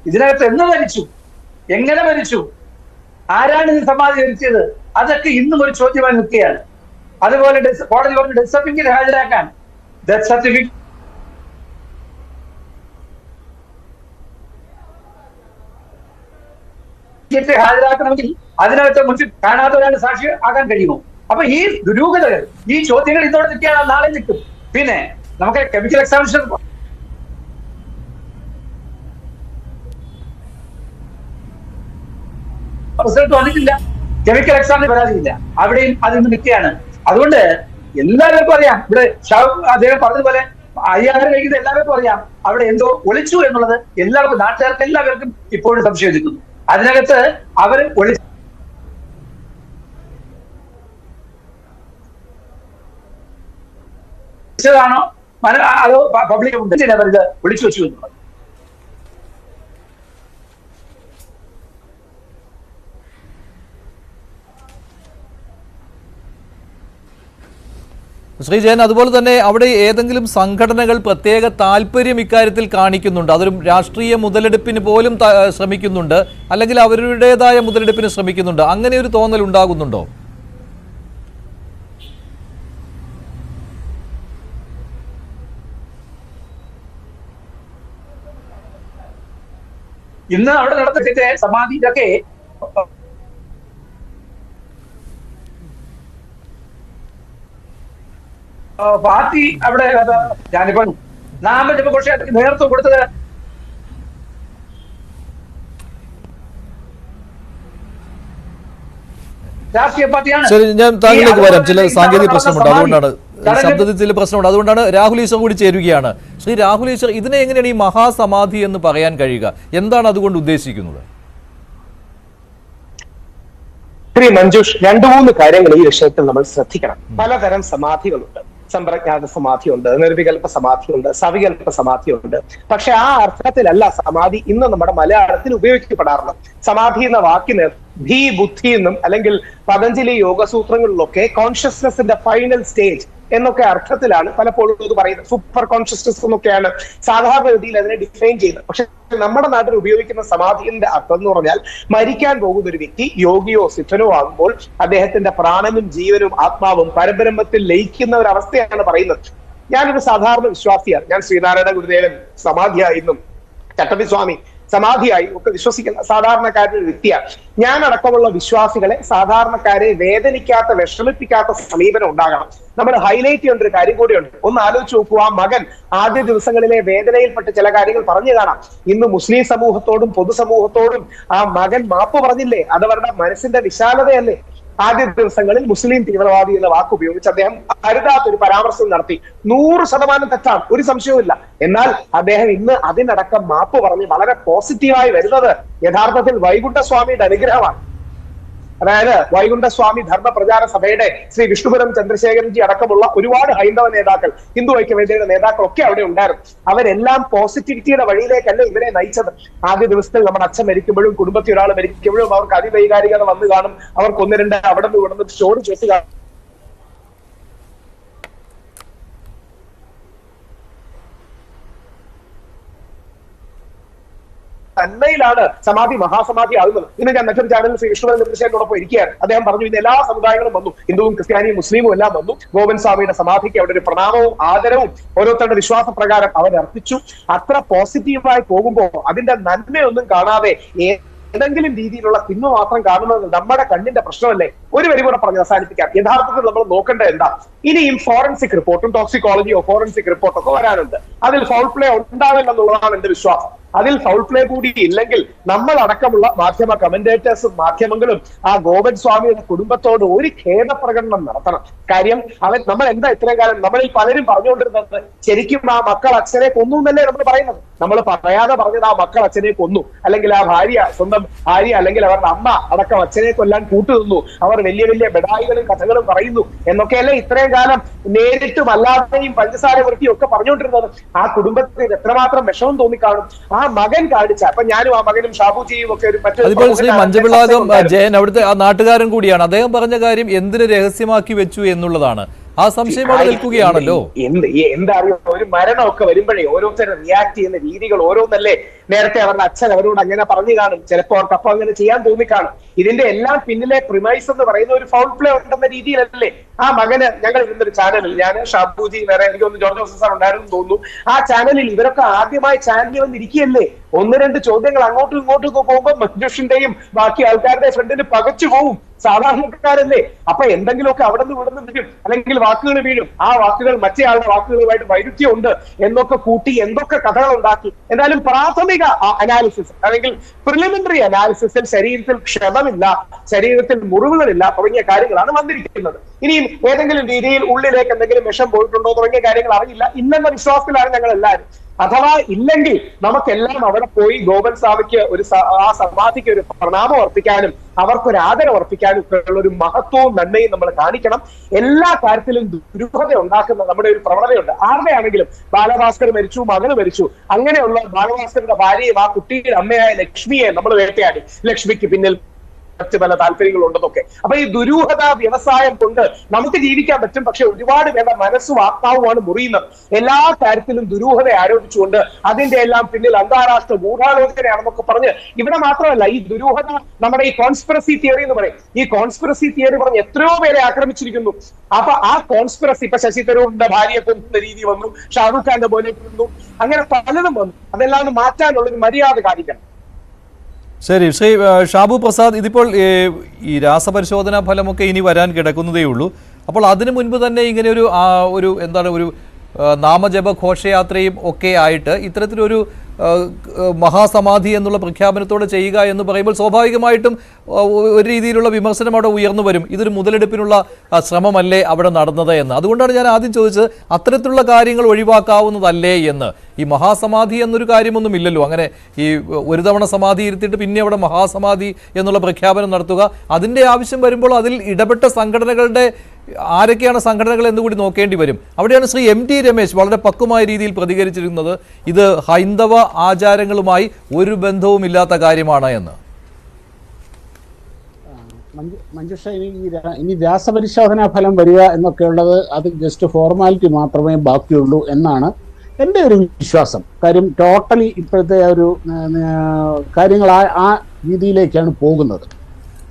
ഇതിനകത്ത് എന്ന് മരിച്ചു, എങ്ങനെ മരിച്ചു, ആരാണ് ഇത് സമാധികരിച്ചത്, അതൊക്കെ ഇന്നും ഒരു ചോദ്യമായി നിൽക്കുകയാണ്. അതുപോലെ കോടതി പറഞ്ഞു ഡെത്ത് സർട്ടിഫിക്കറ്റ് ഹാജരാക്കാൻ. ഡെത്ത് സർട്ടിഫിക്കറ്റ് ഹാജരാക്കണമെങ്കിൽ അതിനകത്ത് മുൻപ് കാണാത്ത ഒരാൾ സാക്ഷി ആകാൻ കഴിയുമോ? അപ്പൊ ഈ ദുരൂഹതകൾ, ഈ ചോദ്യങ്ങൾ ഇതോടെ നിൽക്കുകയാണ്, നാളെ നിൽക്കും. പിന്നെ നമുക്ക് കെമിക്കൽ എക്സാമിനേഷൻ റിസൾട്ട് വന്നിട്ടില്ല, കെമിക്കൽ എക്സാമിന് പരാതിയില്ല, അവിടെയും അത് ഇന്ന് നിൽക്കുകയാണ്. അതുകൊണ്ട് എല്ലാവർക്കും അറിയാം, ഇവിടെ അദ്ദേഹം പറഞ്ഞതുപോലെ 5000 കഴിക്കുന്നത് എല്ലാവർക്കും അറിയാം, അവിടെ എന്തോ ഒളിച്ചു എന്നുള്ളത് എല്ലാവർക്കും, നാട്ടുകാർക്ക് എല്ലാവർക്കും ഇപ്പോഴും സംശയം നിൽക്കുന്നു. അതിനകത്ത് അവർ ഒളിച്ചതാണോ അതോ പബ്ലിക് ഉണ്ട് അവരിത് ഒളിച്ചു വെച്ചു എന്നുള്ളത്. ശ്രീജയൻ, അതുപോലെ തന്നെ അവിടെ ഏതെങ്കിലും സംഘടനകൾ പ്രത്യേക താല്പര്യം ഇക്കാര്യത്തിൽ കാണിക്കുന്നുണ്ട്, അതൊരു രാഷ്ട്രീയ മുതലെടുപ്പിന് പോലും ശ്രമിക്കുന്നുണ്ട്, അല്ലെങ്കിൽ അവരുടേതായ മുതലെടുപ്പിന് ശ്രമിക്കുന്നുണ്ട്, അങ്ങനെ ഒരു തോന്നൽ ഉണ്ടാകുന്നുണ്ടോ? ഇന്ന് അവിടെ നടന്നിട്ട് സമാധി ഇതൊക്കെ പാർട്ടി അവിടെ ഞാനിപ്പോ നാമജപ ഘോഷയാത്രയ്ക്ക് നേതൃത്വം കൊടുത്തത് രാഷ്ട്രീയ പാർട്ടിയാണ്. ശരി, ഞാൻ താങ്കളിലേക്ക് വരാം. ചില സാങ്കേതിക പ്രശ്നമുണ്ട്, അതുകൊണ്ടാണ് ശബ്ദത്തിൽ ചില പ്രശ്നമുണ്ട്, അതുകൊണ്ടാണ് രാഹുൽ ഈശ്വർ കൂടി ചേരുകയാണ്. ശ്രീ രാഹുൽ ഈശ്വർ, ഇതിനെ എങ്ങനെയാണ് ഈ മഹാസമാധി എന്ന് പറയാൻ കഴിയുക? എന്താണ് അതുകൊണ്ട് ഉദ്ദേശിക്കുന്നത്? ശ്രീ മഞ്ജുഷ്, 2-3 കാര്യങ്ങൾ ഈ വിഷയത്തിൽ നമ്മൾ ശ്രദ്ധിക്കണം. പലതരം സമാധികളുണ്ട്. സമ്പ്രജ്ഞാത സമാധിയുണ്ട്, നിർവികൽപ്പ സമാധിയുണ്ട്, സവികൽപ്പ സമാധിയുണ്ട്. പക്ഷെ ആ അർത്ഥത്തിലല്ല സമാധി ഇന്ന് നമ്മുടെ മലയാളത്തിൽ ഉപയോഗിക്കപ്പെടാറുള്ളത്. സമാധി എന്ന വാക്കിന് ധീ ബുദ്ധി എന്നും അല്ലെങ്കിൽ പതഞ്ജലി യോഗസൂത്രങ്ങളിലൊക്കെ കോൺഷ്യസ്നെസിന്റെ ഫൈനൽ സ്റ്റേജ് എന്നൊക്കെ അർത്ഥത്തിലാണ് പലപ്പോഴും ഇത് പറയുന്നത്. സൂപ്പർ കോൺഷ്യസ്നസ് എന്നൊക്കെയാണ് സാധാരണഗതിയിൽ അതിനെ ഡിഫൈൻ ചെയ്യുന്നത്. പക്ഷെ നമ്മുടെ നാട്ടിൽ ഉപയോഗിക്കുന്ന സമാധിന്റെ അർത്ഥം എന്ന് പറഞ്ഞാൽ മരിക്കാൻ പോകുന്ന ഒരു വ്യക്തി യോഗിയോ സിദ്ധനോ ആകുമ്പോൾ അദ്ദേഹത്തിന്റെ പ്രാണനും ജീവനും ആത്മാവും പരബ്രഹ്മത്തിൽ ലയിക്കുന്ന ഒരു അവസ്ഥയാണ് പറയുന്നത്. ഞാനൊരു സാധാരണ വിശ്വാസിയാണ്. ഞാൻ ശ്രീനാരായണ ഗുരുദേവൻ സമാധിയായിരുന്നു, ചട്ടമ്പിസ്വാമി സമാധിയായി ഒക്കെ വിശ്വസിക്കുന്ന സാധാരണക്കാരുടെ ഒരു വ്യക്തിയാണ്. ഞാൻ അടക്കമുള്ള വിശ്വാസികളെ, സാധാരണക്കാരെ വേദനിക്കാത്ത, വിഷമിപ്പിക്കാത്ത സമീപനം ഉണ്ടാകണം. നമ്മൾ ഹൈലൈറ്റ് ചെയ്യേണ്ട ഒരു കാര്യം കൂടിയുണ്ട്. ഒന്ന് ആലോചിച്ച് നോക്കൂ, ആ മകൻ ആദ്യ ദിവസങ്ങളിലെ വേദനയിൽപ്പെട്ട് ചില കാര്യങ്ങൾ പറഞ്ഞു കാണാം. ഇന്ന് മുസ്ലിം സമൂഹത്തോടും പൊതുസമൂഹത്തോടും ആ മകൻ മാപ്പ് പറഞ്ഞില്ലേ? അതവരുടെ മനസ്സിന്റെ വിശാലതയല്ലേ? ആദ്യ ദിവസങ്ങളിൽ മുസ്ലിം തീവ്രവാദി എന്ന വാക്ക് ഉപയോഗിച്ച് അദ്ദേഹം അരുതാത്തൊരു പരാമർശം നടത്തി. 100% തെറ്റാണ്, ഒരു സംശയവുമില്ല. എന്നാൽ അദ്ദേഹം ഇന്ന് അതിനടക്കം മാപ്പ് പറഞ്ഞ് വളരെ പോസിറ്റീവായി വരുന്നത് യഥാർത്ഥത്തിൽ വൈകുണ്ഠസ്വാമിയുടെ അനുഗ്രഹമാണ്. അതായത് വൈകുണ്ഠസ്വാമി ധർമ്മ പ്രചാര സഭയുടെ ശ്രീ വിഷ്ണുപുരം ചന്ദ്രശേഖരൻജി അടക്കമുള്ള ഒരുപാട് ഹൈന്ദവ നേതാക്കൾ, ഹിന്ദു ഐക്യവേദിയുടെ നേതാക്കളൊക്കെ അവിടെ ഉണ്ടായിരുന്നു. അവരെല്ലാം പോസിറ്റിവിറ്റിയുടെ വഴിയിലേക്കല്ല ഇവരെ നയിച്ചത്. ആദ്യ ദിവസത്തിൽ നമ്മുടെ അച്ഛൻ മരിക്കുമ്പോഴും കുടുംബത്തിൽ ഒരാൾ മരിക്കുമ്പോഴും അവർക്ക് അതിവൈകാരികത വന്നു കാണും. അവർക്ക് 1-2 അവിടെ നിന്ന് ഇവിടെ നിന്ന് സ്റ്റോറി ചേർത്ത് കാണും. തന്നയിലാണ് സമാധി മഹാസമാധി ആകുന്നത്. ഇന്ന് ഞാൻ മറ്റൊരു ചാനലിൽ ശ്രീ വിഷ്ണുപുരം ചന്ദ്രശേഖരനോടൊപ്പം ഇരിക്കുകയാണ്. അദ്ദേഹം പറഞ്ഞു ഇന്ന് എല്ലാ സമുദായങ്ങളും വന്നു, ഹിന്ദുവും ക്രിസ്ത്യാനിയും മുസ്ലിമും എല്ലാം വന്നു. ഗോവിന്ദ് സ്വാമിയുടെ സമാധിക്ക് അവിടെ ഒരു പ്രണാമവും ആദരവും ഓരോരുത്തരുടെ വിശ്വാസപ്രകാരം അവർ അർപ്പിച്ചു. അത്ര പോസിറ്റീവായി പോകുമ്പോൾ അതിന്റെ നന്മയൊന്നും കാണാതെ ഏതെങ്കിലും രീതിയിലുള്ള തിന്മ മാത്രം കാണുന്നത് നമ്മുടെ കണ്ണിന്റെ പ്രശ്നമല്ലേ? ഒരു വരി കൂടെ പറഞ്ഞ് അവസാനിപ്പിക്കാം. യഥാർത്ഥത്തിൽ നമ്മൾ നോക്കേണ്ടത് എന്താ? ഇനിയും ഫോറൻസിക് റിപ്പോർട്ടും ടോക്സിക്കോളജിയോ ഫോറൻസിക് റിപ്പോർട്ടൊക്കെ വരാനുണ്ട്. അതിൽ ഫൗൾ പ്ലേ ഉണ്ടാവില്ലെന്നുള്ളതാണ് എന്റെ വിശ്വാസം. അതിൽ ഫൗൾ പ്ലേ കൂടി ഇല്ലെങ്കിൽ നമ്മൾ അടക്കമുള്ള മാധ്യമ കമന്റേറ്റേഴ്സും മാധ്യമങ്ങളും ആ ഗോവിന്ദ് സ്വാമിയുടെ കുടുംബത്തോട് ഒരു ഖേദപ്രകടനം നടത്തണം. കാര്യം നമ്മൾ എന്താ ഇത്രയും കാലം നമ്മളിൽ പലരും പറഞ്ഞുകൊണ്ടിരുന്നത് ശരിക്കും ആ മക്കൾ അച്ഛനെ കൊന്നു എന്നല്ലേ നമ്മൾ പറയുന്നത്. നമ്മൾ പറയാതെ പറഞ്ഞത് ആ മക്കൾ അച്ഛനെ കൊന്നു, അല്ലെങ്കിൽ ആ ഭാര്യ, സ്വന്തം ഭാര്യ അല്ലെങ്കിൽ അവരുടെ അമ്മ അടക്കം അച്ഛനെ കൊല്ലാൻ കൂട്ടുനിന്നു, അവർ വലിയ വലിയ ബെഡായികളും കഥകളും പറയുന്നു എന്നൊക്കെയല്ലേ ഇത്രയും കാലം നേരിട്ടും അല്ലാതെയും പഞ്ചസാര വൃത്തിയും ഒക്കെ പറഞ്ഞുകൊണ്ടിരുന്നത്. ആ കുടുംബത്തിന് എത്രമാത്രം വിഷമം തോന്നിക്കാണും ആ മകൻ കാണിച്ച. അപ്പൊ ഞാനും ആ മകനും ഷാബുജിയും ഒക്കെ ഒരു അതിപ്പോൾ ശ്രീ മഞ്ചവിളാകം ജയൻ അവിടുത്തെ ആ നാട്ടുകാരൻ കൂടിയാണ്. അദ്ദേഹം പറഞ്ഞ കാര്യം എന്തിന് രഹസ്യമാക്കി വെച്ചു എന്നുള്ളതാണ്. ആ സംശയം അവിടെ നിൽക്കുകയാണല്ലോ. എന്താ അറിയോ, ഒരു മരണമൊക്കെ വരുമ്പോഴേ ഓരോരുത്തരും റിയാക്ട് ചെയ്യുന്ന രീതികൾ ഓരോന്നല്ലേ. നേരത്തെ അവരുടെ അച്ഛൻ അവരോട് അങ്ങനെ പറഞ്ഞു കാണും, ചിലപ്പോൾ അവർക്ക് അപ്പം അങ്ങനെ ചെയ്യാൻ തോന്നിക്കാണും. ഇതിന്റെ എല്ലാം പിന്നിലെ പ്രിമൈസ് എന്ന് പറയുന്ന ഒരു ഫൗൾ പ്ലേ ഉണ്ടെന്ന രീതിയിലല്ലേ ആ മകന്. ഞങ്ങൾ ഇരുന്നൊരു ചാനലിൽ, ഞാൻ ഷാബുജി, വേറെ എനിക്ക് തോന്നുന്നു ജോർജ് ജോസഫ് സാർ ഉണ്ടായിരുന്നു തോന്നുന്നു, ആ ചാനലിൽ ഇവരൊക്കെ ആദ്യമായി ചാനലിൽ വന്നിരിക്കുകയല്ലേ. 1-2 ചോദ്യങ്ങൾ അങ്ങോട്ടും ഇങ്ങോട്ടും പോകുമ്പോൾ മഞ്ജുഷിന്റെയും ബാക്കി ആൾക്കാരുടെ ഫ്രണ്ടിന് പകച്ചു പോവും. സാധാരണക്കാരല്ലേ. അപ്പൊ എന്തെങ്കിലുമൊക്കെ അവിടെ നിന്ന് ഇവിടെ നിന്ന് വീഴും, അല്ലെങ്കിൽ വാക്കുകൾ വീഴും. ആ വാക്കുകൾ മറ്റേയാളുടെ വാക്കുകളുമായിട്ട് വൈരുദ്ധ്യമുണ്ട് എന്നൊക്കെ കൂട്ടി എന്തൊക്കെ കഥകൾ ഉണ്ടാക്കി. എന്തായാലും പ്രാഥമിക അനാലിസിസ് അല്ലെങ്കിൽ പ്രിലിമിനറി അനാലിസിസിൽ ശരീരത്തിൽ ക്ഷതമില്ല, ശരീരത്തിൽ മുറിവുകളില്ല തുടങ്ങിയ കാര്യങ്ങളാണ് വന്നിരിക്കുന്നത്. ഇനിയും ഏതെങ്കിലും രീതിയിൽ ഉള്ളിലേക്ക് എന്തെങ്കിലും വിഷം പോയിട്ടുണ്ടോ തുടങ്ങിയ കാര്യങ്ങൾ അറിയില്ല. ഇല്ലെന്ന വിശ്വാസത്തിലാണ് ഞങ്ങൾ എല്ലാവരും. അഥവാ ഇല്ലെങ്കിൽ നമുക്കെല്ലാം അവിടെ പോയി ഗോവിന്ദ് സ്വാമിക്ക് ആ സമാധിക്ക് ഒരു പ്രണാമം അർപ്പിക്കാനും അവർക്കൊരു ആദരം അർപ്പിക്കാനും ഉള്ള ഒരു മഹത്വവും നന്മയും നമ്മൾ കാണിക്കണം. എല്ലാ കാര്യത്തിലും ദുരൂഹത ഉണ്ടാക്കുന്ന നമ്മുടെ ഒരു പ്രവണതയുണ്ട്. ആരുടെയാണെങ്കിലും ബാലഭാസ്കർ മരിച്ചു, മകന് മരിച്ചു, അങ്ങനെയുള്ള ബാലഭാസ്കറിന്റെ ഭാര്യയും ആ കുട്ടിയുടെ അമ്മയായ ലക്ഷ്മിയെ നമ്മൾ വേട്ടയാടി. ലക്ഷ്മിക്ക് പിന്നിൽ മറ്റു പല താല്പര്യങ്ങളുണ്ടെന്നൊക്കെ. അപ്പൊ ഈ ദുരൂഹത വ്യവസായം കൊണ്ട് നമുക്ക് ജീവിക്കാൻ പറ്റും, പക്ഷെ ഒരുപാട് പേരുടെ മനസ്സും ആത്മാവുമാണ് മുറിയുന്നത്. എല്ലാ കാര്യത്തിലും ദുരൂഹത ആരോപിച്ചുകൊണ്ട് അതിന്റെ എല്ലാം പിന്നിൽ അന്താരാഷ്ട്ര ഗൂഢാലോചനയാണെന്നൊക്കെ പറഞ്ഞ് ഇവിടെ മാത്രമല്ല ഈ ദുരൂഹത നമ്മുടെ ഈ കോൺസ്പിറസി തിയറി എന്ന് പറയും. ഈ കോൺസ്പിറസി തിയറി പറഞ്ഞ് എത്രയോ പേരെ ആക്രമിച്ചിരിക്കുന്നു. അപ്പൊ ആ കോൺസ്പിറസി ഇപ്പൊ ശശി തരൂരിന്റെ ഭാര്യയെ കൊണ്ടുന്ന രീതി വന്നു, ഷാറൂഖ് ഖാന്റെ പോലെ വന്നു, അങ്ങനെ പലതും വന്നു. അതെല്ലാം മാറ്റാനുള്ള ഒരു മര്യാദ കാണിക്കണം. ശരി, ശ്രീ ഷാബു പ്രസാദ്, ഇതിപ്പോൾ ഈ രാസപരിശോധനാ ഫലമൊക്കെ ഇനി വരാൻ കിടക്കുന്നതേ ഉള്ളൂ. അപ്പോൾ അതിനു മുൻപ് തന്നെ ഇങ്ങനെ ഒരു എന്താണ് ഒരു നാമജപ ഘോഷയാത്രയും ഒക്കെ ആയിട്ട് ഇത്തരത്തിലൊരു മഹാസമാധി എന്നുള്ള പ്രഖ്യാപനത്തോടെ ചെയ്യുക എന്ന് പറയുമ്പോൾ സ്വാഭാവികമായിട്ടും ഒരു രീതിയിലുള്ള വിമർശനം അവിടെ ഉയർന്നു വരും. ഇതൊരു മുതലെടുപ്പിനുള്ള ശ്രമമല്ലേ അവിടെ നടന്നത് എന്ന്. അതുകൊണ്ടാണ് ഞാൻ ആദ്യം ചോദിച്ചത്, അത്തരത്തിലുള്ള കാര്യങ്ങൾ ഒഴിവാക്കാവുന്നതല്ലേ എന്ന്. ഈ മഹാസമാധി എന്നൊരു കാര്യമൊന്നുമില്ലല്ലോ. അങ്ങനെ ഈ ഒരു തവണ സമാധി ഇരുത്തിയിട്ട് പിന്നെ അവിടെ മഹാസമാധി എന്നുള്ള പ്രഖ്യാപനം നടത്തുക, അതിൻ്റെ ആവശ്യം വരുമ്പോൾ അതിൽ ഇടപെട്ട സംഘടനകളുടെ ആരൊക്കെയാണ് സംഘടനകൾ എന്നുകൂടി നോക്കേണ്ടി വരും. അവിടെയാണ് ശ്രീ MT രമേശ് വളരെ പക്വമായ രീതിയിൽ പ്രതികരിച്ചിരുന്നത്, ഇത് ഹൈന്ദവ ആചാരങ്ങളുമായി ഒരു ബന്ധവുമില്ലാത്ത കാര്യമാണ് എന്ന്. മഞ്ജുഷ, ഇനി രാസപരിശോധനാ ഫലം വരിക എന്നൊക്കെയുള്ളത് അത് ജസ്റ്റ് ഫോർമാലിറ്റി മാത്രമേ ബാക്കിയുള്ളൂ എന്നാണ് എൻ്റെ ഒരു വിശ്വാസം. കാര്യം ടോട്ടലി ഇപ്പോഴത്തെ ഒരു കാര്യങ്ങൾ ആ രീതിയിലേക്കാണ് പോകുന്നത്.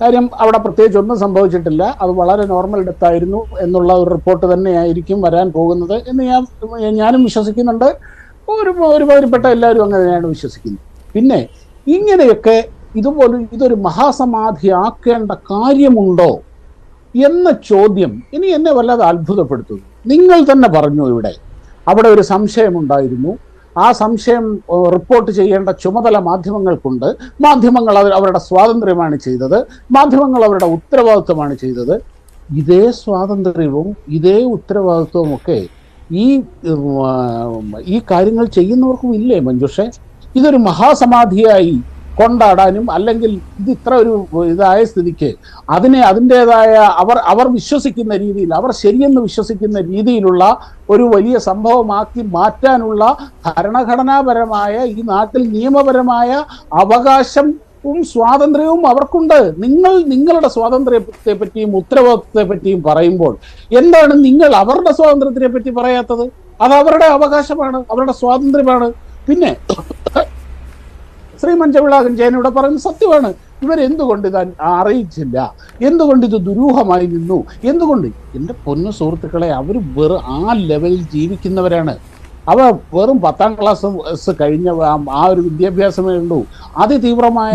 കാര്യം അവിടെ പ്രത്യേകിച്ച് ഒന്നും സംഭവിച്ചിട്ടില്ല, അത് വളരെ നോർമൽ ഡെത്ത് ആയിരുന്നു എന്നുള്ള ഒരു റിപ്പോർട്ട് തന്നെയായിരിക്കും വരാൻ പോകുന്നത് എന്ന് ഞാനും വിശ്വസിക്കുന്നുണ്ട്. ഒരുമാതിരിപ്പെട്ട എല്ലാവരും അങ്ങനെയാണ് വിശ്വസിക്കുന്നത്. പിന്നെ ഇങ്ങനെയൊക്കെ ഇതൊരു മഹാസമാധി ആക്കേണ്ട കാര്യമുണ്ടോ എന്ന ചോദ്യം ഇനി എന്നെ വല്ലാതെ അത്ഭുതപ്പെടുത്തുന്നു. നിങ്ങൾ തന്നെ പറഞ്ഞു ഇവിടെ അവിടെ ഒരു സംശയമുണ്ടായിരുന്നു. ആ സംശയം റിപ്പോർട്ട് ചെയ്യേണ്ട ചുമതല മാധ്യമങ്ങൾക്കുണ്ട്. മാധ്യമങ്ങൾ അവരുടെ സ്വാതന്ത്ര്യമാണ് ചെയ്തത്, മാധ്യമങ്ങൾ അവരുടെ ഉത്തരവാദിത്വമാണ് ചെയ്തത്. ഇതേ സ്വാതന്ത്ര്യവും ഇതേ ഉത്തരവാദിത്വവും ഒക്കെ ഈ കാര്യങ്ങൾ ചെയ്യുന്നവർക്കും ഇല്ലേ മഞ്ജുഷേ? ഇതൊരു മഹാസമാധിയായി കൊണ്ടാടാനും അല്ലെങ്കിൽ ഇത് ഇത്ര ഒരു ഇതായ സ്ഥിതിക്ക് അതിൻ്റെതായ അവർ വിശ്വസിക്കുന്ന രീതിയിൽ, അവർ ശരിയെന്ന് വിശ്വസിക്കുന്ന രീതിയിലുള്ള ഒരു വലിയ സംഭവമാക്കി മാറ്റാനുള്ള ഭരണഘടനാപരമായ ഈ നാട്ടിൽ നിയമപരമായ അവകാശവും സ്വാതന്ത്ര്യവും അവർക്കുണ്ട്. നിങ്ങളുടെ സ്വാതന്ത്ര്യത്തെ പറ്റിയും ഉത്തരവാദിത്വത്തെ പറ്റിയും പറയുമ്പോൾ എന്താണ് നിങ്ങൾ അവരുടെ സ്വാതന്ത്ര്യത്തിനെ പറ്റി പറയാത്തത്? അത് അവരുടെ അവകാശമാണ്, അവരുടെ സ്വാതന്ത്ര്യമാണ്. പിന്നെ ശ്രീ മഞ്ചവിളാകൻ ജയനോട് പറയുന്നത് സത്യമാണ്. ഇവരെന്തുകൊണ്ട് ഇത് അറിയിച്ചില്ല? എന്തുകൊണ്ട് ഇത് ദുരൂഹമായി നിന്നു? എന്തുകൊണ്ട്? എൻ്റെ പൊന്നു സുഹൃത്തുക്കളെ, അവർ ആ ലെവലിൽ ജീവിക്കുന്നവരാണ്. അവർ വെറും 10ാം ക്ലാസ് കഴിഞ്ഞ ആ ഒരു വിദ്യാഭ്യാസമേ ഉള്ളൂ. അതിതീവ്രമായ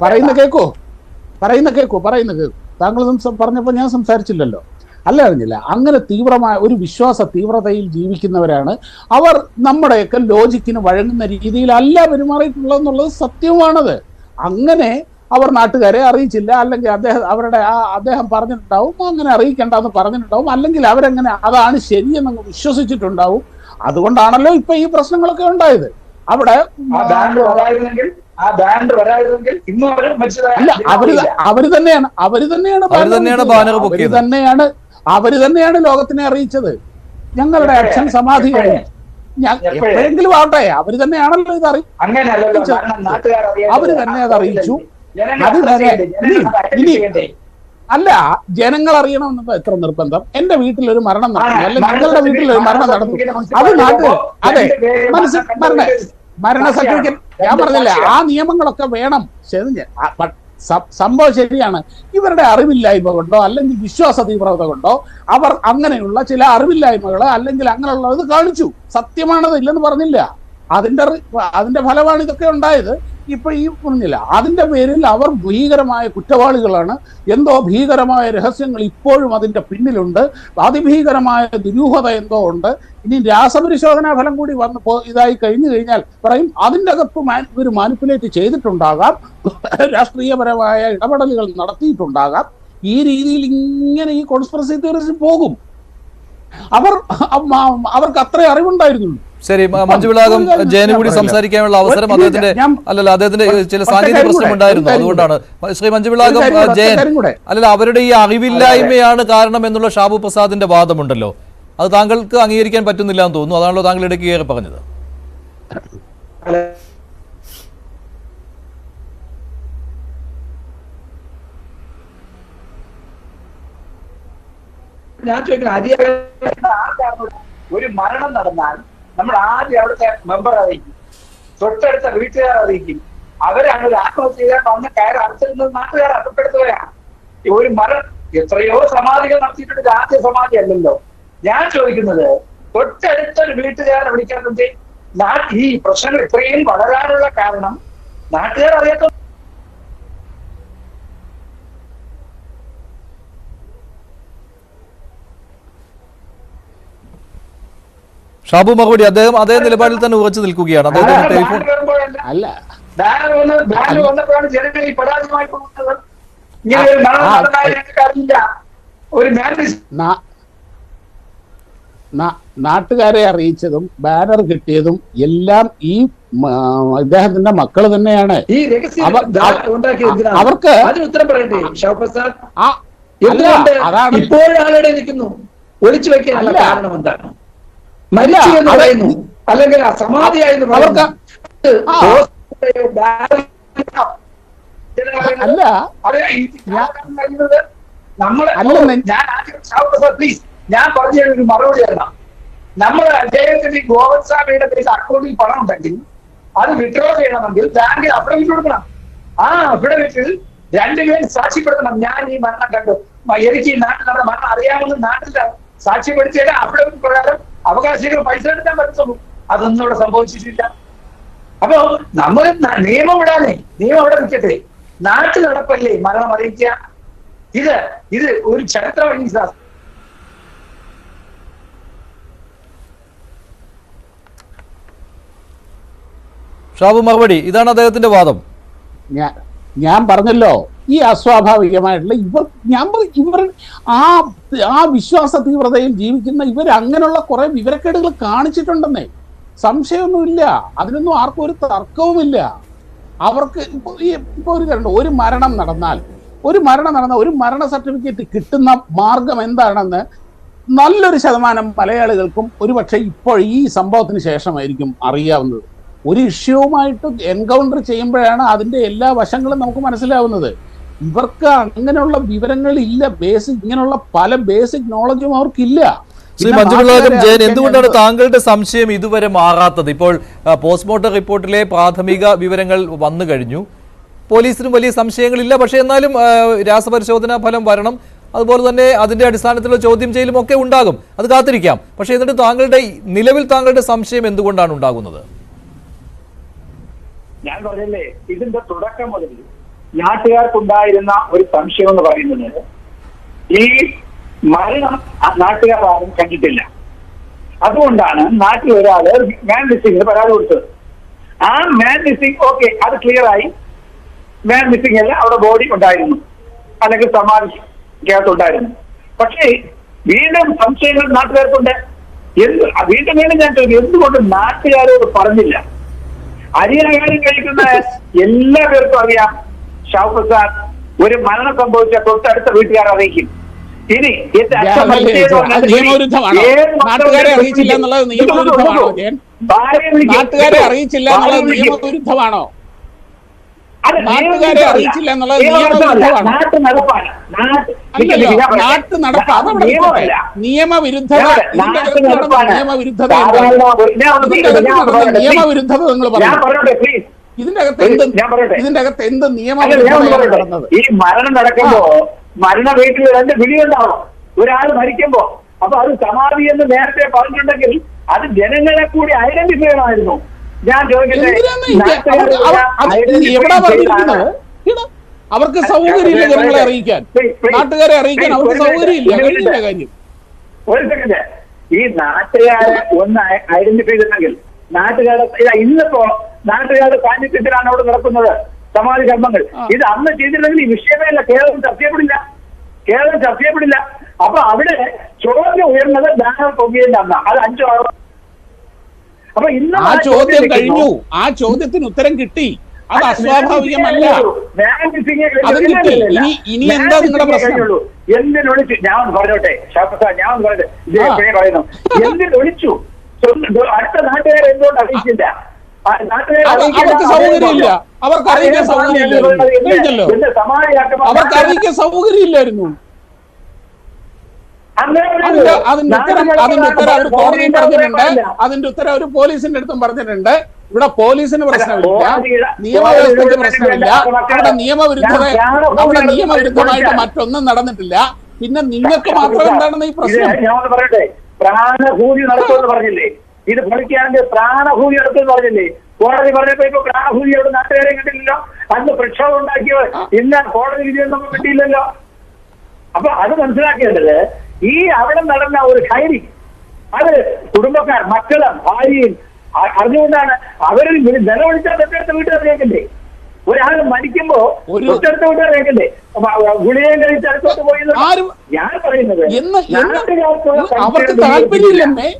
പറയുന്ന കേക്കോ താങ്കൾ പറഞ്ഞപ്പോൾ ഞാൻ സംസാരിച്ചില്ലല്ലോ, അല്ല അറിഞ്ഞില്ല. അങ്ങനെ തീവ്രമായ ഒരു വിശ്വാസ തീവ്രതയിൽ ജീവിക്കുന്നവരാണ് അവർ. നമ്മുടെയൊക്കെ ലോജിക്കിന് വഴങ്ങുന്ന രീതിയിലല്ല പെരുമാറിയിട്ടുള്ളതെന്നുള്ളത് സത്യമാണത്. അങ്ങനെ അവർ നാട്ടുകാരെ അറിയിച്ചില്ല, അല്ലെങ്കിൽ അദ്ദേഹം പറഞ്ഞിട്ടുണ്ടാവും അങ്ങനെ അറിയിക്കേണ്ടെന്ന് പറഞ്ഞിട്ടുണ്ടാവും, അല്ലെങ്കിൽ അവരെങ്ങനെ അതാണ് ശരിയെന്ന് വിശ്വസിച്ചിട്ടുണ്ടാവും. അതുകൊണ്ടാണല്ലോ ഇപ്പൊ ഈ പ്രശ്നങ്ങളൊക്കെ ഉണ്ടായത്. അവിടെ അവര് തന്നെയാണ് ലോകത്തിനെ അറിയിച്ചത്. ഞങ്ങളുടെ അച്ഛൻ സമാധിയായി. എപ്പോഴെങ്കിലും ആവട്ടെ, അവര് തന്നെയാണല്ലോ ഇത് അറിയിച്ചത്. അവര് തന്നെ അത് അറിയിച്ചു. അല്ല, ജനങ്ങൾ അറിയണമെന്നത് എത്ര നിർബന്ധം? എന്റെ വീട്ടിലൊരു മരണം നടന്നു, അല്ലെ നിങ്ങളുടെ വീട്ടിലൊരു മരണം നടന്നു, അത് അതെ മരണ സർട്ടിഫിക്കറ്റ് ഞാൻ പറഞ്ഞില്ലേ, ആ നിയമങ്ങളൊക്കെ വേണം. സംഭവം ശരിയാണ്. ഇവരുടെ അറിവില്ലായ്മ കൊണ്ടോ അല്ലെങ്കിൽ വിശ്വാസ തീവ്രത കൊണ്ടോ അവർ അങ്ങനെയുള്ള ചില അറിവില്ലായ്മകളോ അല്ലെങ്കിൽ അങ്ങനെയുള്ള ഇത് കാണിച്ചു. സത്യമാണത്, ഇല്ലെന്ന് പറഞ്ഞില്ല. അതിന്റെ ഫലമാണ് ഇതൊക്കെ ഉണ്ടായത്. ഇപ്പൊ ഈ പറഞ്ഞില്ല, അതിന്റെ പേരിൽ അവർ ഭീകരമായ കുറ്റവാളികളാണ്. എന്തോ ഭീകരമായ രഹസ്യങ്ങൾ ഇപ്പോഴും അതിന്റെ പിന്നിലുണ്ട്. അതിഭീകരമായ ദുരൂഹത എന്തോ ഉണ്ട്. ഇനി രാസപരിശോധനാ ഫലം കൂടി ഇതായി കഴിഞ്ഞു കഴിഞ്ഞാൽ പറയും അതിൻ്റെ അകത്ത് ഇവർ മാനിപ്പുലേറ്റ് ചെയ്തിട്ടുണ്ടാകാം, രാഷ്ട്രീയപരമായ ഇടപെടലുകൾ നടത്തിയിട്ടുണ്ടാകാം. ഈ രീതിയിൽ ഇങ്ങനെ ഈ കോൺസ്പിറസി തിയറീസ് പോകും. അവർക്ക് അത്രേ അറിവുണ്ടായിരുന്നുള്ളൂ. ശരി, മഞ്ജുവിളാകം ജയന് കൂടി സംസാരിക്കാനുള്ള അവസരം അദ്ദേഹത്തിന്റെ ചില സാങ്കേതിക പ്രശ്നമുണ്ടായിരുന്നു, അതുകൊണ്ടാണ്. ശ്രീ മഞ്ജുവിളാകം ജയൻ, അവരുടെ ഈ അറിവില്ലായ്മയാണ് കാരണം എന്നുള്ള ഷാബു പ്രസാദിന്റെ വാദമുണ്ടല്ലോ, അത് താങ്കൾക്ക് അംഗീകരിക്കാൻ പറ്റുന്നില്ല എന്ന് തോന്നുന്നു. അതാണല്ലോ താങ്കൾ ഇടയ്ക്ക് കയറി പറഞ്ഞത്. ഞാൻ ചോദിക്കുന്നത് ഹരിയാന ഒരു മരണം നടന്നാൽ നമ്മൾ ആദ്യം അവിടുത്തെ മെമ്പർ അറിയിക്കും, തൊട്ടടുത്ത വീട്ടുകാർ അറിയിക്കും. അവരാണ് ഒരു ആത്മഹത്യ ചെയ്താൽ വന്ന് കയറി അടച്ചിരുന്നത് നാട്ടുകാർ തൊട്ടടുത്തവരാണ്. ഒരു മരണം എത്രയോ സമാധികൾ നടത്തിയിട്ടുണ്ട്, ആദ്യ സമാധി അല്ലല്ലോ. ഞാൻ ചോദിക്കുന്നത് തൊട്ടടുത്തൊരു വീട്ടുകാരെ വിളിക്കാത്തത് ഈ പ്രശ്നങ്ങൾ ഇത്രയും വളരാനുള്ള കാരണം നാട്ടുകാർ അറിയാത്ത. ഷാബു മറുപടി അദ്ദേഹം അതേ നിലപാടിൽ തന്നെ ഉറച്ചു നിൽക്കുകയാണ്. അദ്ദേഹത്തിന് ടെലിഫോൺ അല്ല ബാനർ വന്നപ്പോഴാണ് ജനങ്ങൾ ഈ പരാജയമായി പോകുന്നത്. ഇങ്ങനെ ഒരു മരണം നടന്നായി ഞങ്ങൾക്ക് അറിയില്ല. ഒരു നാട്ടുകാരെ അറിയിച്ചതും ബാനർ കിട്ടിയതും എല്ലാം ഈ ഇദ്ദേഹത്തിന്റെ മക്കള് തന്നെയാണ്. ഈ രഹസ്യം അവർക്ക് അതിന് ഉത്തരം പറയണ്ടേ ഷൗക്കത്ത്? അതാണ് ഇപ്പോഴാളുടെ നിൽക്കുന്നു. ഒളിച്ചു വെക്കാനുള്ള കാരണം എന്താണ്? മരിച്ചു എന്ന് പറയുന്നു, അല്ലെങ്കിൽ സമാധിയായെന്ന് പറയുന്നു. അല്ല ഞാൻ പറഞ്ഞ ഒരു മറുപടി തരണം. നമ്മൾ അദ്ദേഹത്തിന്റെ ഗോവിന്ദസ്വാമിയുടെ പേര് അക്കൗണ്ടിൽ പണം ഉണ്ടെങ്കിൽ അത് വിഡ്രോ ചെയ്യണമെങ്കിൽ ബാങ്കിൽ അഫിഡവിറ്റ് കൊടുക്കണം. ആ അഫിഡവിറ്റിൽ രണ്ടുപേരും സാക്ഷ്യപ്പെടുത്തണം. ഞാൻ ഈ മരണം കണ്ടു, എനിക്ക് ഈ നാട്ടിൽ നമ്മുടെ മരണം അറിയാമെന്ന് നാട്ടിൽ സാക്ഷ്യപ്പെടുത്തിയാൽ അഫിഡവിറ്റ് പ്രകാരം അവകാശികൾ പൈസ എടുക്കാൻ പറ്റുള്ളൂ. അതൊന്നും ഇവിടെ സംഭവിച്ചിട്ടില്ല. അപ്പൊ നമ്മൾ നിയമം വിടാനേ, നിയമം അവിടെ നിൽക്കട്ടെ. നാട്ടിൽ നടപ്പല്ലേ മരണം അറിയിക്കുക. ഇത് ഒരു ചരിത്രമാണ് സാർ. ഷാബു മറുപടി ഇതാണ് അദ്ദേഹത്തിന്റെ വാദം. ഞാൻ പറഞ്ഞല്ലോ, ഈ അസ്വാഭാവികമായിട്ടുള്ള ഇവർ ആ വിശ്വാസ തീവ്രതയിൽ ജീവിക്കുന്ന ഇവർ അങ്ങനെയുള്ള കുറെ വിവരക്കേടുകൾ കാണിച്ചിട്ടുണ്ടെന്നേ, സംശയമൊന്നുമില്ല. അതിനൊന്നും ആർക്കും ഒരു തർക്കവുമില്ല. അവർക്ക് ഇപ്പൊ ഒരു കണ്ടു, ഒരു മരണം നടന്നാൽ ഒരു മരണ സർട്ടിഫിക്കറ്റ് കിട്ടുന്ന മാർഗം എന്താണെന്ന് നല്ലൊരു ശതമാനം മലയാളികൾക്കും ഒരുപക്ഷെ ഇപ്പോൾ ഈ സംഭവത്തിന് ശേഷമായിരിക്കും അറിയാവുന്നത്. ഒരു ഇഷ്യൂവുമായിട്ട് എൻകൗണ്ടർ ചെയ്യുമ്പോഴാണ് അതിന്റെ എല്ലാ വശങ്ങളും നമുക്ക് മനസ്സിലാവുന്നത്. ഇവർക്ക് അങ്ങനെയുള്ള വിവരങ്ങൾ ഇല്ല, ഇങ്ങനെയുള്ള പല ബേസിക് നോളജും അവർക്കില്ല. ശ്രീ മഞ്ജുളാകം ജയൻ, എന്തുകൊണ്ടാണ് താങ്കളുടെ സംശയം ഇതുവരെ മാറാത്തത്? ഇപ്പോൾ പോസ്റ്റ്മോർട്ടം റിപ്പോർട്ടിലെ പ്രാഥമിക വിവരങ്ങൾ വന്നു കഴിഞ്ഞു, പോലീസിനും വലിയ സംശയങ്ങളില്ല. പക്ഷേ എന്നാലും രാസപരിശോധനാ ഫലം വരണം, അതുപോലെ തന്നെ അതിന്റെ അടിസ്ഥാനത്തിലുള്ള ചോദ്യം ചെയ്യലും ഒക്കെ ഉണ്ടാകും, അത് കാത്തിരിക്കാം. പക്ഷേ എന്നിട്ട് നിലവിൽ താങ്കളുടെ സംശയം എന്തുകൊണ്ടാണ് ഉണ്ടാകുന്നത്? ഞാൻ പറഞ്ഞല്ലേ, ഇതിന്റെ തുടക്കം മുതൽ നാട്ടുകാർക്കുണ്ടായിരുന്ന ഒരു സംശയം എന്ന് പറയുന്നത് ഈ മരണം നാട്ടുകാർ ആരും കണ്ടിട്ടില്ല. അതുകൊണ്ടാണ് നാട്ടിൽ ഒരാള് മാൻ മിസ്സിംഗിന് പരാതി കൊടുത്തത്. ആ മാൻ മിസ്സിംഗ് ഓക്കെ, അത് ക്ലിയർ ആയി. മാൻ മിസ്സിംഗ് അല്ല, അവിടെ ബോഡി ഉണ്ടായിരുന്നു, അല്ലെങ്കിൽ സമാധിക്കകത്തുണ്ടായിരുന്നു. പക്ഷേ വീണ്ടും സംശയങ്ങൾ നാട്ടുകാർക്കുണ്ട്. വീണ്ടും ഞാൻ ചോദിക്കും, എന്തുകൊണ്ട് നാട്ടുകാരോട് പറഞ്ഞില്ല? അരിയാഹാരം കഴിക്കുന്ന എല്ലാ പേർക്കും അറിയാം ഷൗക്കത്ത് ഒരു മരണം സംഭവിച്ച തൊട്ടടുത്ത വീട്ടുകാർ അറിയിക്കും. ഇനി നിയമവിരുദ്ധമാണോ? നാട്ടുകാരെ അറിയിച്ചില്ല എന്നുള്ളത് നിയമവിരുദ്ധമാണോ? നാട്ടുകാരെ അറിയിച്ചില്ല എന്നുള്ളത് നിയമവിരുദ്ധമാണോ? നാട്ടുകാരെ അറിയിച്ചില്ല എന്നുള്ളത് നിയമവിരുദ്ധമാണോ? നാട്ടു നടപ്പ് അതവിടെ നിയമവിരുദ്ധത. നിയമവിരുദ്ധത നിങ്ങൾ പറഞ്ഞു. ഇതിന്റെ അകത്ത് എന്ത് നിയമവിരുദ്ധതയാണ് നടന്നത്? ഈ മരണം നടക്കുമ്പോ മരണ വീട്ടിൽ രണ്ട് വിളിയുണ്ടാവും. ഒരാൾ മരിക്കുമ്പോ അപ്പൊ അത് സമാധി എന്ന് നേരത്തെ പറഞ്ഞിട്ടുണ്ടെങ്കിൽ അത് ജനങ്ങളെ കൂടി ഐഡന്റിഫൈ ചെയ്യണമായിരുന്നു. ഞാൻ ചോദിക്കട്ടെ, എവിടാ പറഞ്ഞിരിക്കുന്നത്? അവർക്ക് സൗകര്യമില്ല ജനങ്ങളെ അറിയിക്കാൻ, നാട്ടുകാരെ അറിയിക്കാൻ അവർക്ക് സൗകര്യമില്ല. കഴിഞ്ഞില്ല കാര്യം. ഒരു സെക്കൻഡ്, ഈ നാട്ടുകാരെ ഒന്ന് ഐഡന്റിഫൈ ചെയ്തിട്ടുണ്ടെങ്കിൽ നാട്ടുകാരെ ഇന്നിപ്പോ നാട്ടുകാരുടെ സാന്നിധ്യത്തിലാണ് അവിടെ നടക്കുന്നത് സമാധി കർമ്മങ്ങൾ. ഇത് അന്ന് ചെയ്തിട്ടുണ്ടെങ്കിൽ ഈ വിഷയമല്ല, കേരളം ചർച്ച ചെയ്യപ്പെടില്ല. അപ്പൊ അവിടെ ചോദ്യം ഉയർന്നത് ബാനർ പൊങ്ങിയതിന്റെ അന്ന അത് 5 ആളോ. അപ്പൊ ഇന്ന് ആ ചോദ്യം കഴിഞ്ഞു, ആ ചോദ്യത്തിന് ഉത്തരം കിട്ടി. അത് അസ്വാഭാവികമല്ല, അത് കിട്ടി. ഇനി എന്താ നിങ്ങളുടെ പ്രശ്നം? എന്തിനൊളിച്ചു? ഞാൻ പറഞ്ഞോട്ടെ ഞാൻ പറയുന്നു, എന്തിനൊളിച്ചു? അടുത്ത നാട്ടുകാരെ എന്തുകൊണ്ട് അറിയിച്ചില്ല? അവർക്ക് സൗകര്യമില്ല, അവർക്ക് അറിയിക്കാൻ സൗകര്യമില്ലായിരുന്നു. അവർക്ക് അറിയിക്കാൻ സൗകര്യമില്ലായിരുന്നു. അതിന്റെ ഉത്തരം അവർ കോടതിയും പറഞ്ഞിട്ടുണ്ട്, അതിന്റെ ഉത്തരം അവർ പോലീസിന്റെ അടുത്തും പറഞ്ഞിട്ടുണ്ട്. ഇവിടെ പോലീസിന് പ്രശ്നമില്ല, നിയമവ്യവസ്ഥയ്ക്ക് പ്രശ്നമില്ല, അവിടെ നിയമവിരുദ്ധമായിട്ട് മറ്റൊന്നും നടന്നിട്ടില്ല. പിന്നെ നിങ്ങൾക്ക് മാത്രം എന്താണെന്ന് ഈ പ്രശ്നം? ഞാൻ പറയട്ടെ, പ്രാണഭൂമി നടക്കുമെന്ന് പറഞ്ഞില്ലേ, ഇത് പൊളിക്കാണെങ്കിൽ പ്രാണഭൂമി നടക്കുമെന്ന് പറഞ്ഞില്ലേ? കോടതി പറഞ്ഞപ്പോ ഇപ്പൊ പ്രാണഭൂമി അവിടെ നാട്ടുകാരെ കിട്ടില്ലല്ലോ. അന്ന് പ്രക്ഷോഭം ഉണ്ടാക്കിയവർ ഇന്ന കോടതി വിജയം നമുക്ക് കിട്ടിയില്ലല്ലോ. അപ്പൊ അത് മനസ്സിലാക്കേണ്ടത്, ഈ അവിടെ നടന്ന ഒരു ശൈലി, അത് കുടുംബക്കാർ, മക്കളും ഭാര്യയും അറിഞ്ഞുകൊണ്ടാണ് അവരിൽ നിലവിളിച്ചാൽ തൊട്ടടുത്ത വീട്ടുകാർ കേൾക്കണ്ടേ? ഒരാൾ മരിക്കുമ്പോ തൊട്ടടുത്ത വീട്ടുകാർ കേൾക്കണ്ടേ? ഗുളികയും കഴിച്ച് അടുത്തോട്ട് പോയി. ഞാൻ പറയുന്നത് അവർക്ക് താല്പര്യമില്ലെന്നേ.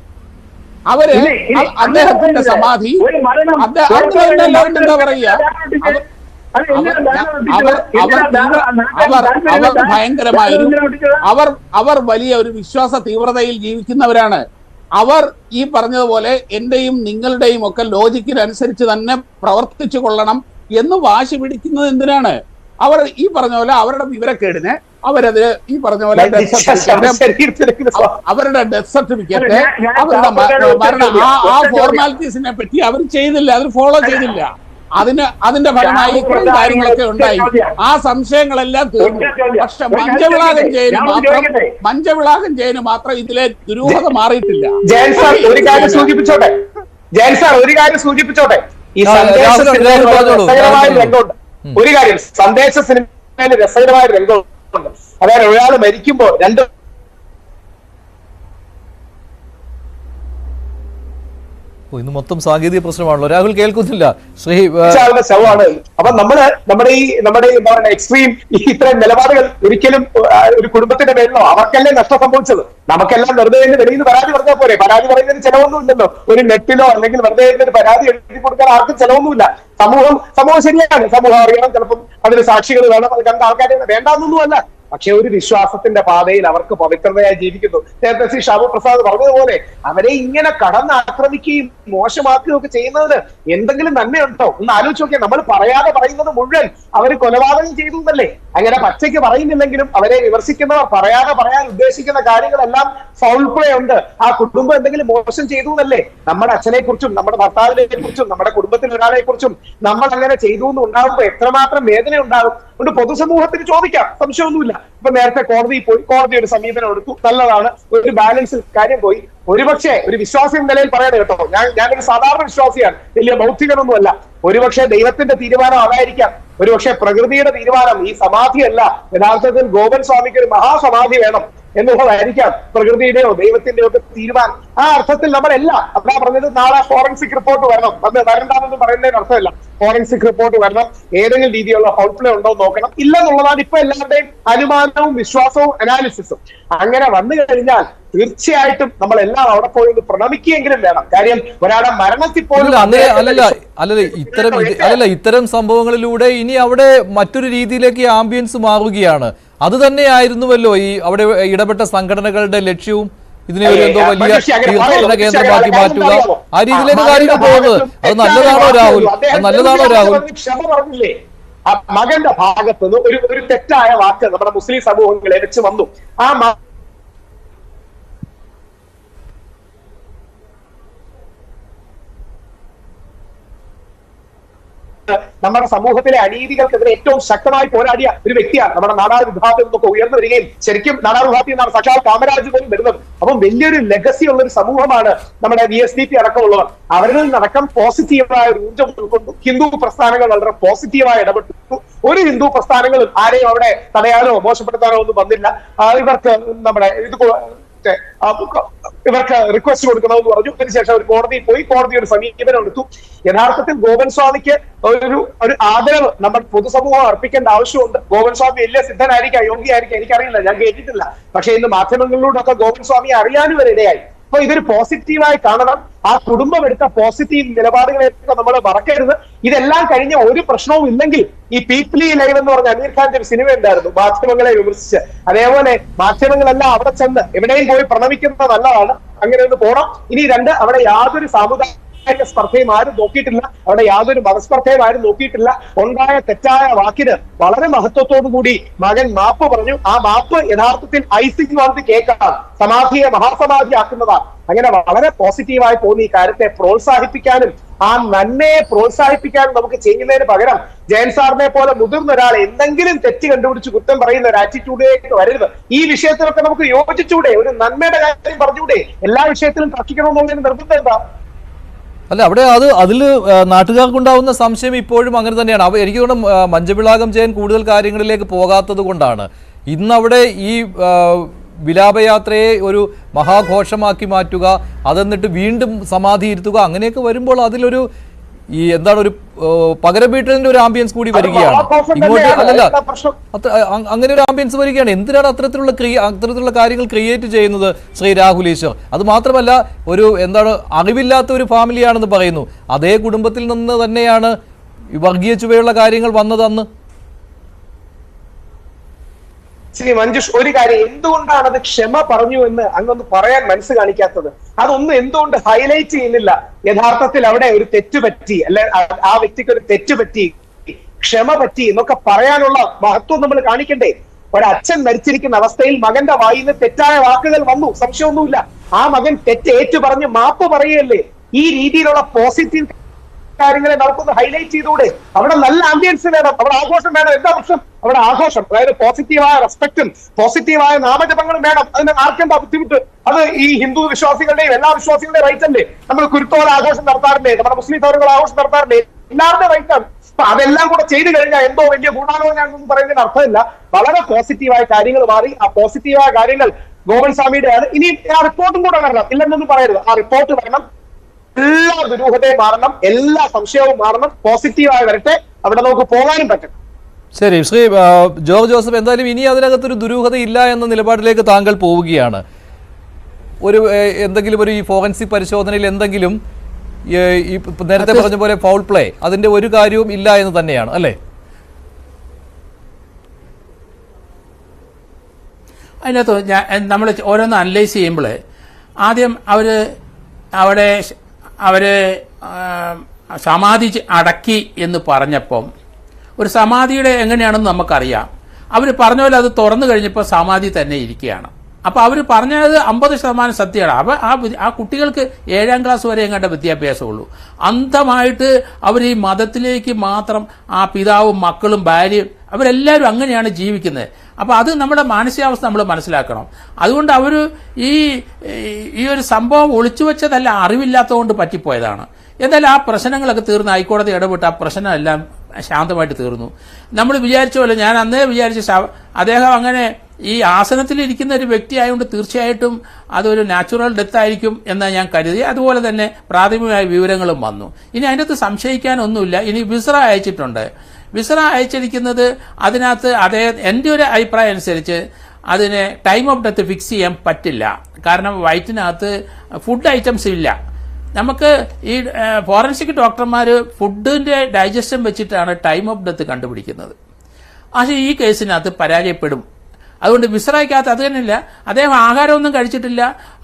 അവര് അദ്ദേഹത്തിന്റെ സമാധി എന്താ പറയുക, അവർ ഭയങ്കരമായൊരു അവർ വലിയ ഒരു വിശ്വാസ തീവ്രതയിൽ ജീവിക്കുന്നവരാണ്. അവർ ഈ പറഞ്ഞതുപോലെ എന്റെയും നിങ്ങളുടെയും ഒക്കെ ലോജിക്കിനനുസരിച്ച് തന്നെ പ്രവർത്തിച്ചു കൊള്ളണം എന്ന് വാശി പിടിക്കുന്നത് എന്തിനാണ്? അവർ ഈ പറഞ്ഞ പോലെ അവരുടെ വിവരക്കേടിന് അവരത് ഈ പറഞ്ഞ പോലെ അവരുടെ ഡെത്ത് സർട്ടിഫിക്കറ്റ്, അവരുടെ മരണ ആ ഫോർമാലിറ്റീസിനെ പറ്റി അവർ ചെയ്തില്ല, അത് ഫോളോ ചെയ്തില്ല. അതിന്റെ ഫലമായി ഇത്രയും കാര്യങ്ങളൊക്കെ ഉണ്ടായി. ആ സംശയങ്ങളെല്ലാം തീർന്നു. പക്ഷെ മഞ്ചവിളാകൻ ജയന് മാത്രം ഇതിലെ ദുരൂഹത മാറിയിട്ടില്ല. ജയൻ സാർ ഒരു കാര്യം സൂചിപ്പിച്ചോട്ടെ, ഈ രസകരമായ രംഗമുണ്ട്. ഒരു കാര്യം, സന്ദേശ സിനിമയിൽ രസകരമായ രംഗമുണ്ട്. അതായത് ഒരാൾ മരിക്കുമ്പോൾ രണ്ട് ഇന്ന് മൊത്തം സാങ്കേതിക പ്രശ്നമാണല്ലോ. രാഹുൽ കേൾക്കുന്നില്ല. ശ്രീ ശവമാണ്. അപ്പൊ നമ്മുടെ ഈ എന്താ പറയുക എക്സ്ട്രീം ഇത്തരം നിലപാടുകൾ ഒരിക്കലും ഒരു കുടുംബത്തിന്റെ പേരിലോ അവർക്കല്ലേ നഷ്ടം സംഭവിച്ചത്. നമുക്കെല്ലാം വെറുതെ വെളിയിൽ നിന്ന് പരാതി പറഞ്ഞാൽ പോരെ? പരാതി പറയുന്നതിന് ചെലവൊന്നും ഇല്ലല്ലോ. ഒരു നെറ്റിലോ അല്ലെങ്കിൽ വെറുതെ ഒരു പരാതി എഴുതി കൊടുക്കാൻ ആർക്കും ചെലവൊന്നുമില്ല. സമൂഹം ശരിയാണ്, സമൂഹം അറിയണം, ചിലപ്പം അതിന് സാക്ഷികൾ വേണം, അത് കണ്ട ആൾക്കാരെ വേണ്ടാന്നൊന്നുമല്ല. പക്ഷെ ഒരു വിശ്വാസത്തിന്റെ പാതയിൽ അവർക്ക് പവിത്രതയായി ജീവിക്കുന്നു. നേരത്തെ ശ്രീ ഷാബു പ്രസാദ് പറഞ്ഞതുപോലെ അവരെ ഇങ്ങനെ കടന്നാക്രമിക്കുകയും മോശമാക്കുകയും ഒക്കെ ചെയ്യുന്നതിന് എന്തെങ്കിലും നന്മയുണ്ടോ? ഒന്ന് ആലോചിച്ച് നോക്കിയാൽ. നമ്മൾ പറയാതെ പറയുന്നത് മുഴുവൻ അവർ കൊലപാതകം ചെയ്തു എന്നല്ലേ? അങ്ങനെ പച്ചയ്ക്ക് പറയുന്നില്ലെങ്കിലും അവരെ വിമർശിക്കുന്നവർ പറയാതെ പറയാൻ ഉദ്ദേശിക്കുന്ന കാര്യങ്ങളെല്ലാം ഫൗൾ പ്ലേ ഉണ്ട്. ആ കുടുംബം എന്തെങ്കിലും മോശം ചെയ്തു എന്നല്ലേ? നമ്മുടെ അച്ഛനെ കുറിച്ചും നമ്മുടെ ഭർത്താവിനെ കുറിച്ചും നമ്മുടെ കുടുംബത്തിൽ ഒരാളെ കുറിച്ചും നമ്മൾ അങ്ങനെ ചെയ്തു എന്ന് ഉണ്ടാകുമ്പോൾ എത്രമാത്രം വേദന ഉണ്ടാകും. അതുകൊണ്ട് പൊതുസമൂഹത്തിന് ചോദിക്കാം, സംശയമൊന്നുമില്ല. ഇപ്പൊ നേരത്തെ കോടതിയിൽ പോയി, കോടതി ഒരു സമീപനം എടുത്തു, നല്ലതാണ്, ഒരു ബാലൻസിൽ കാര്യം പോയി. ഒരുപക്ഷെ ഒരു വിശ്വാസി എന്ന നിലയിൽ പറയണേ കേട്ടോ, ഞാനൊരു സാധാരണ വിശ്വാസിയാണ്, വലിയ ബൗദ്ധികനൊന്നുമല്ല. ഒരുപക്ഷെ ദൈവത്തിന്റെ തീരുമാനം അതായിരിക്കാം, ഒരുപക്ഷെ പ്രകൃതിയുടെ തീരുമാനം ഈ സമാധിയല്ല. യഥാർത്ഥത്തിൽ ഗോപൻ സ്വാമിക്ക് ഒരു മഹാസമാധി വേണം എന്നുള്ളതായിരിക്കാം പ്രകൃതിയുടെയോ ദൈവത്തിന്റെയോ ഒക്കെ തീരുമാനം. ആ അർത്ഥത്തിൽ നമ്മളെല്ലാം അതാ പറഞ്ഞത്, നാളെ ഫോറൻസിക് റിപ്പോർട്ട് വരണം, വരണ്ടാണെന്ന് പറയുന്നതിന് അർത്ഥമില്ല. ഫോറൻസിക് റിപ്പോർട്ട് വരണം, ഏതെങ്കിലും രീതിയിലുള്ള ഫൗൾ പ്ലേ ഉണ്ടോ എന്ന് നോക്കണം. ഇല്ലെന്നുള്ളതാണ് ഇപ്പൊ എല്ലാവരുടെയും അനുമാനവും വിശ്വാസവും അനാലിസിസും. അങ്ങനെ വന്നു കഴിഞ്ഞാൽ തീർച്ചയായിട്ടും നമ്മളെല്ലാം അവിടെ പോയി ഒന്ന് പ്രണമിക്കുകയെങ്കിലും വേണം. കാര്യം ഒരാളെ മരണത്തിൽ പോലും ഇത്തരം സംഭവങ്ങളിലൂടെ ഇനി അവിടെ മറ്റൊരു രീതിയിലേക്ക് ആംബിയൻസ് മാറുകയാണ്. അത് തന്നെയായിരുന്നുവല്ലോ ഈ അവിടെ ഇടപെട്ട സംഘടനകളുടെ ലക്ഷ്യവും. ഇതിനെ ഒരു എന്തോ വലിയ തീർത്ഥാടന കേന്ദ്രമാക്കി മാറ്റുക, ആ രീതിയിലേക്ക് കാര്യങ്ങൾ പോകുന്നത്. അത് നല്ലതാണോ രാഹുൽ? നല്ലതാണോ രാഹുൽ? ക്ഷമ പറഞ്ഞില്ലേ? മകന്റെ ഭാഗത്തുനിന്ന് ഒരു തെറ്റായ വാക്ക് നമ്മുടെ മുസ്ലിം സമൂഹങ്ങളെ വെച്ച് വന്നു. ആ നമ്മുടെ സമൂഹത്തിലെ അനീതികൾക്കെതിരെ ഏറ്റവും ശക്തമായി പോരാടിയ ഒരു വ്യക്തിയാണ്. നമ്മുടെ നാടാർ വിഭാഗത്തിൽ നിന്നൊക്കെ ഉയർന്നു വരികയും ശരിക്കും നാടാർ വിഭാഗത്തിൽ നിന്നാണ് സാക്ഷാൽ കാമരാജ് പോലും വരുന്നത്. അപ്പം വലിയൊരു ലെഗസി ഉള്ള ഒരു സമൂഹമാണ് നമ്മുടെ VSDP അടക്കമുള്ളവർ. അവരിൽ നിന്നടക്കം പോസിറ്റീവായ ഒരു ഊർജ്ജം ഉൾക്കൊണ്ടു. ഹിന്ദു പ്രസ്ഥാനങ്ങൾ വളരെ പോസിറ്റീവായി ഇടപെട്ടു. ഒരു ഹിന്ദു പ്രസ്ഥാനങ്ങളും ആരെയും അവിടെ തടയാനോ മോശപ്പെടുത്താനോ ഒന്നും വന്നില്ല. ഇവർക്ക് നമ്മുടെ ഇവർക്ക് റിക്വസ്റ്റ് കൊടുക്കണമെന്ന് പറഞ്ഞു. അതിനുശേഷം ഒരു കോടതിയിൽ പോയി, കോടതി ഒരു സമീപനം എടുത്തു. യഥാർത്ഥത്തിൽ ഗോപൻ സ്വാമിക്ക് ഒരു ആദരവ് നമ്മൾ പൊതുസമൂഹം അർപ്പിക്കേണ്ട ആവശ്യമുണ്ട്. ഗോപൻ സ്വാമി വലിയ സിദ്ധനായിരിക്കാം, യോഗ്യയായിരിക്കാം, എനിക്കറിയില്ല, ഞാൻ കേട്ടിട്ടില്ല. പക്ഷെ ഇന്ന് മാധ്യമങ്ങളിലൂടെയൊക്കെ ഗോപൻ സ്വാമിയെ അറിയാനും വരെ ഇടയായി. അപ്പൊ ഇതൊരു പോസിറ്റീവായി കാണണം. ആ കുടുംബം എടുത്ത പോസിറ്റീവ് നിലപാടുകളെയൊക്കെ നമ്മൾ മറക്കരുത്. ഇതെല്ലാം കഴിഞ്ഞ ഒരു പ്രശ്നവും ഇല്ലെങ്കിൽ ഈ പീപ്പിളി ലൈവ് എന്ന് പറഞ്ഞ അമീർ ഖാന്റെ ഒരു സിനിമ ഉണ്ടായിരുന്നു, മാധ്യമങ്ങളെ വിമർശിച്ച്. അതേപോലെ മാധ്യമങ്ങളെല്ലാം അവിടെ ചെന്ന് എവിടെയും പോയി പ്രണമിക്കുന്നത് നല്ലതാണ്, അങ്ങനെ ഒന്ന് പോണം. ഇനി രണ്ട്, അവിടെ യാതൊരു സാമുദായിക സ്പർദ്ധയും ആരും നോക്കിയിട്ടില്ല, അവിടെ യാതൊരു മതസ്പർദ്ധയും ആരും നോക്കിയിട്ടില്ല. ഉണ്ടായ തെറ്റായ വാക്കിന് വളരെ മഹത്വത്തോടു കൂടി മകൻ മാപ്പ് പറഞ്ഞു. ആ മാപ്പ് യഥാർത്ഥത്തിൽ ഐസിംഗ് ഓൺ ദി കേക്കാണ്, സമാധിയെ മഹാസമാധി ആക്കുന്നതാണ്. അങ്ങനെ വളരെ പോസിറ്റീവായി തോന്നി. ഈ കാര്യത്തെ പ്രോത്സാഹിപ്പിക്കാനും ആ നന്മയെ പ്രോത്സാഹിപ്പിക്കാനും നമുക്ക് ചെയ്യുന്നതിന് പകരം ജയൻ സാറിനെ പോലെ മുതിർന്ന ഒരാൾ എന്തെങ്കിലും തെറ്റ് കണ്ടുപിടിച്ച് കുറ്റം പറയുന്ന ഒരു ആറ്റിറ്റ്യൂഡിലേക്ക് വരരുത്. ഈ വിഷയത്തിലൊക്കെ നമുക്ക് യോജിച്ചൂടെ? ഒരു നന്മയുടെ കാര്യം പറഞ്ഞൂടെ? എല്ലാ വിഷയത്തിലും തർക്കിക്കണമെന്നുള്ളതിന് നിർബന്ധം എന്താ? അല്ല, അവിടെ അതിൽ നാട്ടുകാർക്കുണ്ടാവുന്ന സംശയം ഇപ്പോഴും അങ്ങനെ തന്നെയാണ്. എനിക്ക് തോന്നുന്നു മഞ്ചവിളാകം ജയൻ കൂടുതൽ കാര്യങ്ങളിലേക്ക് പോകാത്തത് കൊണ്ടാണ് ഇന്നവിടെ ഈ വിലാപയാത്രയെ ഒരു മഹാഘോഷമാക്കി മാറ്റുക, അതെന്നിട്ട് വീണ്ടും സമാധി ഇരുത്തുക, അങ്ങനെയൊക്കെ വരുമ്പോൾ അതിലൊരു ഈ എന്താണ് ഒരു പകരം വീട്ടലിന്റെ ഒരു ആംബിയൻസ് കൂടി വരികയാണ് ഇങ്ങോട്ട്. അല്ലല്ല, അങ്ങനെ ഒരു ആംബിയൻസ് വരികയാണ്. എന്തിനാണ് അത്തരത്തിലുള്ള കാര്യങ്ങൾ ക്രിയേറ്റ് ചെയ്യുന്നത് ശ്രീ രാഹുൽ ഈശ്വർ? അത് മാത്രമല്ല, ഒരു എന്താണ് അറിവില്ലാത്ത ഒരു ഫാമിലിയാണെന്ന് പറയുന്നു. അതേ കുടുംബത്തിൽ നിന്ന് തന്നെയാണ് വർഗീയ ചുവയുള്ള കാര്യങ്ങൾ വന്നത് അന്ന്. ശ്രീ മഞ്ജുഷ്, ഒരു കാര്യം, എന്തുകൊണ്ടാണ് അത് ക്ഷമ പറഞ്ഞു എന്ന് അങ്ങൊന്ന് പറയാൻ മനസ്സ് കാണിക്കാത്തത്? അതൊന്നും എന്തുകൊണ്ട് ഹൈലൈറ്റ് ചെയ്യുന്നില്ല? യഥാർത്ഥത്തിൽ അവിടെ ഒരു തെറ്റ് പറ്റി, അല്ലെ ആ വ്യക്തിക്ക് ഒരു തെറ്റ് പറ്റി, ക്ഷമ പറ്റി എന്നൊക്കെ പറയാനുള്ള മഹത്വം നമ്മൾ കാണിക്കണ്ടേ? ഒരച്ഛൻ മരിച്ചിരിക്കുന്ന അവസ്ഥയിൽ മകന്റെ വായിൽ നിന്ന് തെറ്റായ വാക്കുകൾ വന്നു, സംശയമൊന്നുമില്ല. ആ മകൻ തെറ്റ് ഏറ്റു പറഞ്ഞ് മാപ്പ് പറയുകയല്ലേ? ഈ രീതിയിലുള്ള പോസിറ്റീവ് കാര്യങ്ങളെ നമുക്കൊന്ന് ഹൈലൈറ്റ് ചെയ്തുകൂടെ? അവിടെ നല്ല ആംബിയൻസ് വേണം, അവിടെ ആഘോഷം വേണം. എന്താ പ്രശ്നം? അവിടെ ആഘോഷം, അതായത് പോസിറ്റീവായ റെസ്പെക്റ്റും പോസിറ്റീവായ നാമജപങ്ങളും വേണം. അതിന് ആർക്കെന്താ ബുദ്ധിമുട്ട്? അത് ഈ ഹിന്ദു വിശ്വാസികളുടെയും എല്ലാ വിശ്വാസികളുടെയും റൈറ്റ് അല്ലേ? നമ്മൾ കുരുത്തോല ആഘോഷം നടത്താറില്ലേ? നമ്മുടെ മുസ്ലിം സൗരങ്ങൾ ആഘോഷം നടത്താറില്ലേ? എല്ലാവരുടെയും റൈറ്റാണ്. അപ്പൊ അതെല്ലാം കൂടെ ചെയ്തു കഴിഞ്ഞാൽ എന്തോ വലിയ ഗുണാലോചനയാണെന്ന് പറയുന്നതിന് അർത്ഥമില്ല. വളരെ പോസിറ്റീവായ കാര്യങ്ങൾ മാറി. ആ പോസിറ്റീവായ കാര്യങ്ങൾ ഗോവിന്ദസ്വാമിയുടെയാണ്. ഇനി ആ റിപ്പോർട്ടും കൂടെ വരണം, ഇല്ലെന്നൊന്നും പറയരുത്. ആ റിപ്പോർട്ട് വരണം, എല്ലാ ദുരൂഹതയും മാറണം, എല്ലാ സംശയവും മാറണം, പോസിറ്റീവായി വരട്ടെ. അവിടെ നമുക്ക് പോകാനും പറ്റും. ശരി, ശ്രീ ജോർജ് ജോസഫ്, എന്തായാലും ഇനി അതിനകത്തൊരു ദുരൂഹത ഇല്ല എന്ന നിലപാടിലേക്ക് താങ്കൾ പോവുകയാണ്. ഒരു എന്തെങ്കിലും ഒരു ഈ ഫോറൻസിക് പരിശോധനയിൽ എന്തെങ്കിലും ഈ നേരത്തെ പറഞ്ഞ പോലെ ഫൗൾ പ്ലേ അതിന്റെ ഒരു കാര്യവും ഇല്ല എന്ന് തന്നെയാണ് അല്ലേ? അതിനകത്ത് നമ്മൾ ഓരോന്ന് അനലൈസ് ചെയ്യുമ്പോൾ ആദ്യം അവര് സമാധി അടക്കി എന്ന് പറഞ്ഞപ്പം ഒരു സമാധിയുടെ എങ്ങനെയാണെന്ന് നമുക്കറിയാം. അവർ പറഞ്ഞ പോലെ അത് തുറന്നു കഴിഞ്ഞപ്പോൾ സമാധി തന്നെ ഇരിക്കുകയാണ്. അപ്പോൾ അവർ പറഞ്ഞത് 50% സത്യമാണ്. അപ്പോൾ ആ കുട്ടികൾക്ക് 7ാം ക്ലാസ് വരെ എങ്ങാണ്ട് വിദ്യാഭ്യാസമുള്ളൂ. അന്ധമായിട്ട് അവർ ഈ മതത്തിലേക്ക് മാത്രം ആ പിതാവും മക്കളും ഭാര്യയും അവരെല്ലാവരും അങ്ങനെയാണ് ജീവിക്കുന്നത്. അപ്പോൾ അത് നമ്മുടെ മാനസികാവസ്ഥ നമ്മൾ മനസ്സിലാക്കണം. അതുകൊണ്ട് അവർ ഈ ഒരു സംഭവം ഒളിച്ചു വെച്ചതല്ല, അറിവില്ലാത്തതുകൊണ്ട് പറ്റിപ്പോയതാണ്. എന്തായാലും ആ പ്രശ്നങ്ങളൊക്കെ തീർന്ന് ഹൈക്കോടതി ഇടപെട്ട് ആ പ്രശ്നമെല്ലാം ശാന്തമായിട്ട് തീർന്നു. നമ്മൾ വിചാരിച്ച പോലെ, ഞാൻ അന്നേ വിചാരിച്ച അദ്ദേഹം അങ്ങനെ ഈ ആസനത്തിലിരിക്കുന്ന ഒരു വ്യക്തി ആയതുകൊണ്ട് തീർച്ചയായിട്ടും അതൊരു നാച്ചുറൽ ഡെത്ത് ആയിരിക്കും എന്നാണ് ഞാൻ കരുതി. അതുപോലെ തന്നെ പ്രാഥമികമായ വിവരങ്ങളും വന്നു. ഇനി അതിനകത്ത് സംശയിക്കാനൊന്നുമില്ല. ഇനി വിസ്ര അയച്ചിട്ടുണ്ട്. വിസ്ര അയച്ചിരിക്കുന്നത് അതിനകത്ത് എൻ്റെ ഒരു അഭിപ്രായം അനുസരിച്ച് അതിന് ടൈം ഓഫ് ഡെത്ത് ഫിക്സ് ചെയ്യാൻ പറ്റില്ല. കാരണം വയറ്റിനകത്ത് ഫുഡ് ഐറ്റംസ് ഇല്ല. നമുക്ക് ഈ ഫോറൻസിക് ഡോക്ടർമാർ ഫുഡിന്റെ ഡൈജഷൻ വെച്ചിട്ടാണ് ടൈം ഓഫ് ഡെത്ത് കണ്ടുപിടിക്കുന്നത്. പക്ഷേ ഈ കേസിനകത്ത് പരാജയപ്പെടും. അതുകൊണ്ട് വിസ്രയ്ക്കകത്ത് അത് തന്നെയില്ല. അദ്ദേഹം ആഹാരമൊന്നും കഴിച്ചിട്ടില്ല.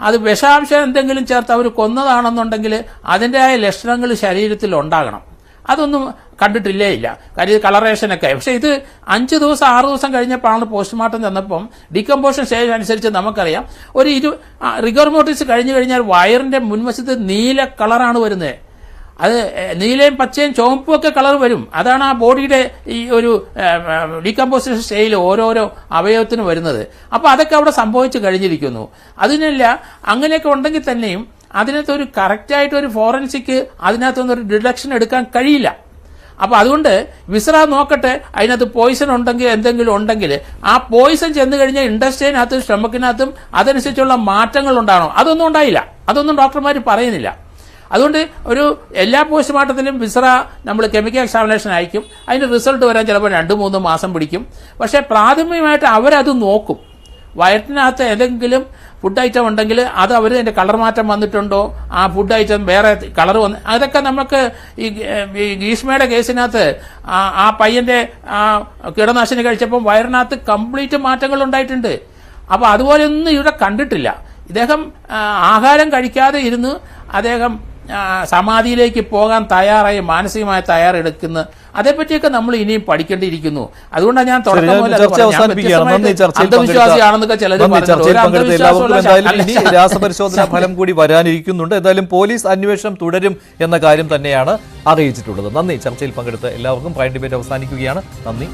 അത് വിഷാംശം എന്തെങ്കിലും ചേർത്ത് അവർ കൊന്നതാണെന്നുണ്ടെങ്കിൽ അതിൻ്റെതായ ലക്ഷണങ്ങൾ ശരീരത്തിൽ ഉണ്ടാകണം. അതൊന്നും കണ്ടിട്ടില്ലേ ഇല്ല. കാര്യം കളറേഷനൊക്കെ. പക്ഷേ ഇത് 5 ദിവസം 6 ദിവസം കഴിഞ്ഞപ്പോഴാണ് പോസ്റ്റ്മോർട്ടം ചെന്നപ്പം ഡീകമ്പോഷൻ സ്റ്റേജ് അനുസരിച്ച് നമുക്കറിയാം ഒരു റിഗർ മോർട്ടിസ് കഴിഞ്ഞു കഴിഞ്ഞാൽ വയറിന്റെ മുൻവശത്ത് നീല കളറാണ് വരുന്നത്. അത് നീലയും പച്ചയും ചുവപ്പും ഒക്കെ കളർ വരും. അതാണ് ആ ബോഡിയുടെ ഈ ഒരു ഡീകമ്പോസിഷൻ സ്റ്റേജിൽ ഓരോരോ അവയവത്തിന് വരുന്നത്. അപ്പോൾ അതൊക്കെ അവിടെ സംഭവിച്ചു കഴിഞ്ഞിരിക്കുന്നു. അതിനല്ല, അങ്ങനെയൊക്കെ ഉണ്ടെങ്കിൽ തന്നെയും അതിനകത്തൊരു കറക്റ്റായിട്ടൊരു ഫോറൻസിക് അതിനകത്തൊന്നൊരു ഡിഡക്ഷൻ എടുക്കാൻ കഴിയില്ല. അപ്പോൾ അതുകൊണ്ട് വിസ്ര നോക്കട്ടെ, അതിനകത്ത് പോയിസൺ ഉണ്ടെങ്കിൽ എന്തെങ്കിലും ഉണ്ടെങ്കിൽ ആ പോയിസൺ ചെന്ന് കഴിഞ്ഞാൽ ഇൻഡസ്ട്രിയിനകത്തും സ്റ്റൊമക്കിനകത്തും അതനുസരിച്ചുള്ള മാറ്റങ്ങൾ ഉണ്ടാകണം. അതൊന്നും ഉണ്ടായില്ല. അതൊന്നും ഡോക്ടർമാർ പറയുന്നില്ല. അതുകൊണ്ട് എല്ലാ പോസ്റ്റ്മോർട്ടത്തിലും വിസ്ര നമ്മൾ കെമിക്കൽ എക്സാമിനേഷൻ അയക്കും. അതിൻ്റെ റിസൾട്ട് വരാൻ ചിലപ്പോൾ 2-3 മാസം പിടിക്കും. പക്ഷേ പ്രാഥമികമായിട്ട് അവരത് നോക്കും. വയറ്റിനകത്ത് ഏതെങ്കിലും ഫുഡ് ഐറ്റം ഉണ്ടെങ്കിൽ അത് അവർ അതിൻ്റെ കളർ മാറ്റം വന്നിട്ടുണ്ടോ, ആ ഫുഡ് ഐറ്റം വേറെ കളർ വന്ന്, അതൊക്കെ നമുക്ക് ഈ ഗ്രീഷ്മയുടെ കേസിനകത്ത് ആ പയ്യൻ്റെ കീടനാശിനി കഴിച്ചപ്പം വയറിനകത്ത് കംപ്ലീറ്റ് മാറ്റങ്ങൾ ഉണ്ടായിട്ടുണ്ട്. അപ്പോൾ അതുപോലെയൊന്നും ഇവിടെ കണ്ടിട്ടില്ല. ഇദ്ദേഹം ആഹാരം കഴിക്കാതെ ഇരുന്ന് അദ്ദേഹം സമാധിയിലേക്ക് പോകാൻ തയ്യാറായി മാനസികമായ തയ്യാറെടുക്കുന്ന അതേപ്പറ്റിയൊക്കെ നമ്മൾ ഇനിയും പഠിക്കേണ്ടിയിരിക്കുന്നു. അതുകൊണ്ടാണ് ഞാൻ അന്ധവിശ്വാസിയാണെന്നൊക്കെ ചിലർ രാസപരിശോധന ഫലം കൂടി വരാനിരിക്കുന്നുണ്ട്. എന്തായാലും പോലീസ് അന്വേഷണം തുടരും എന്ന കാര്യം തന്നെയാണ് അറിയിച്ചിട്ടുള്ളത്. നന്ദി. ചർച്ചയിൽ പങ്കെടുത്ത എല്ലാവർക്കും. പ്രൈം ഡിബേറ്റ് അവസാനിക്കുകയാണ്. നന്ദി.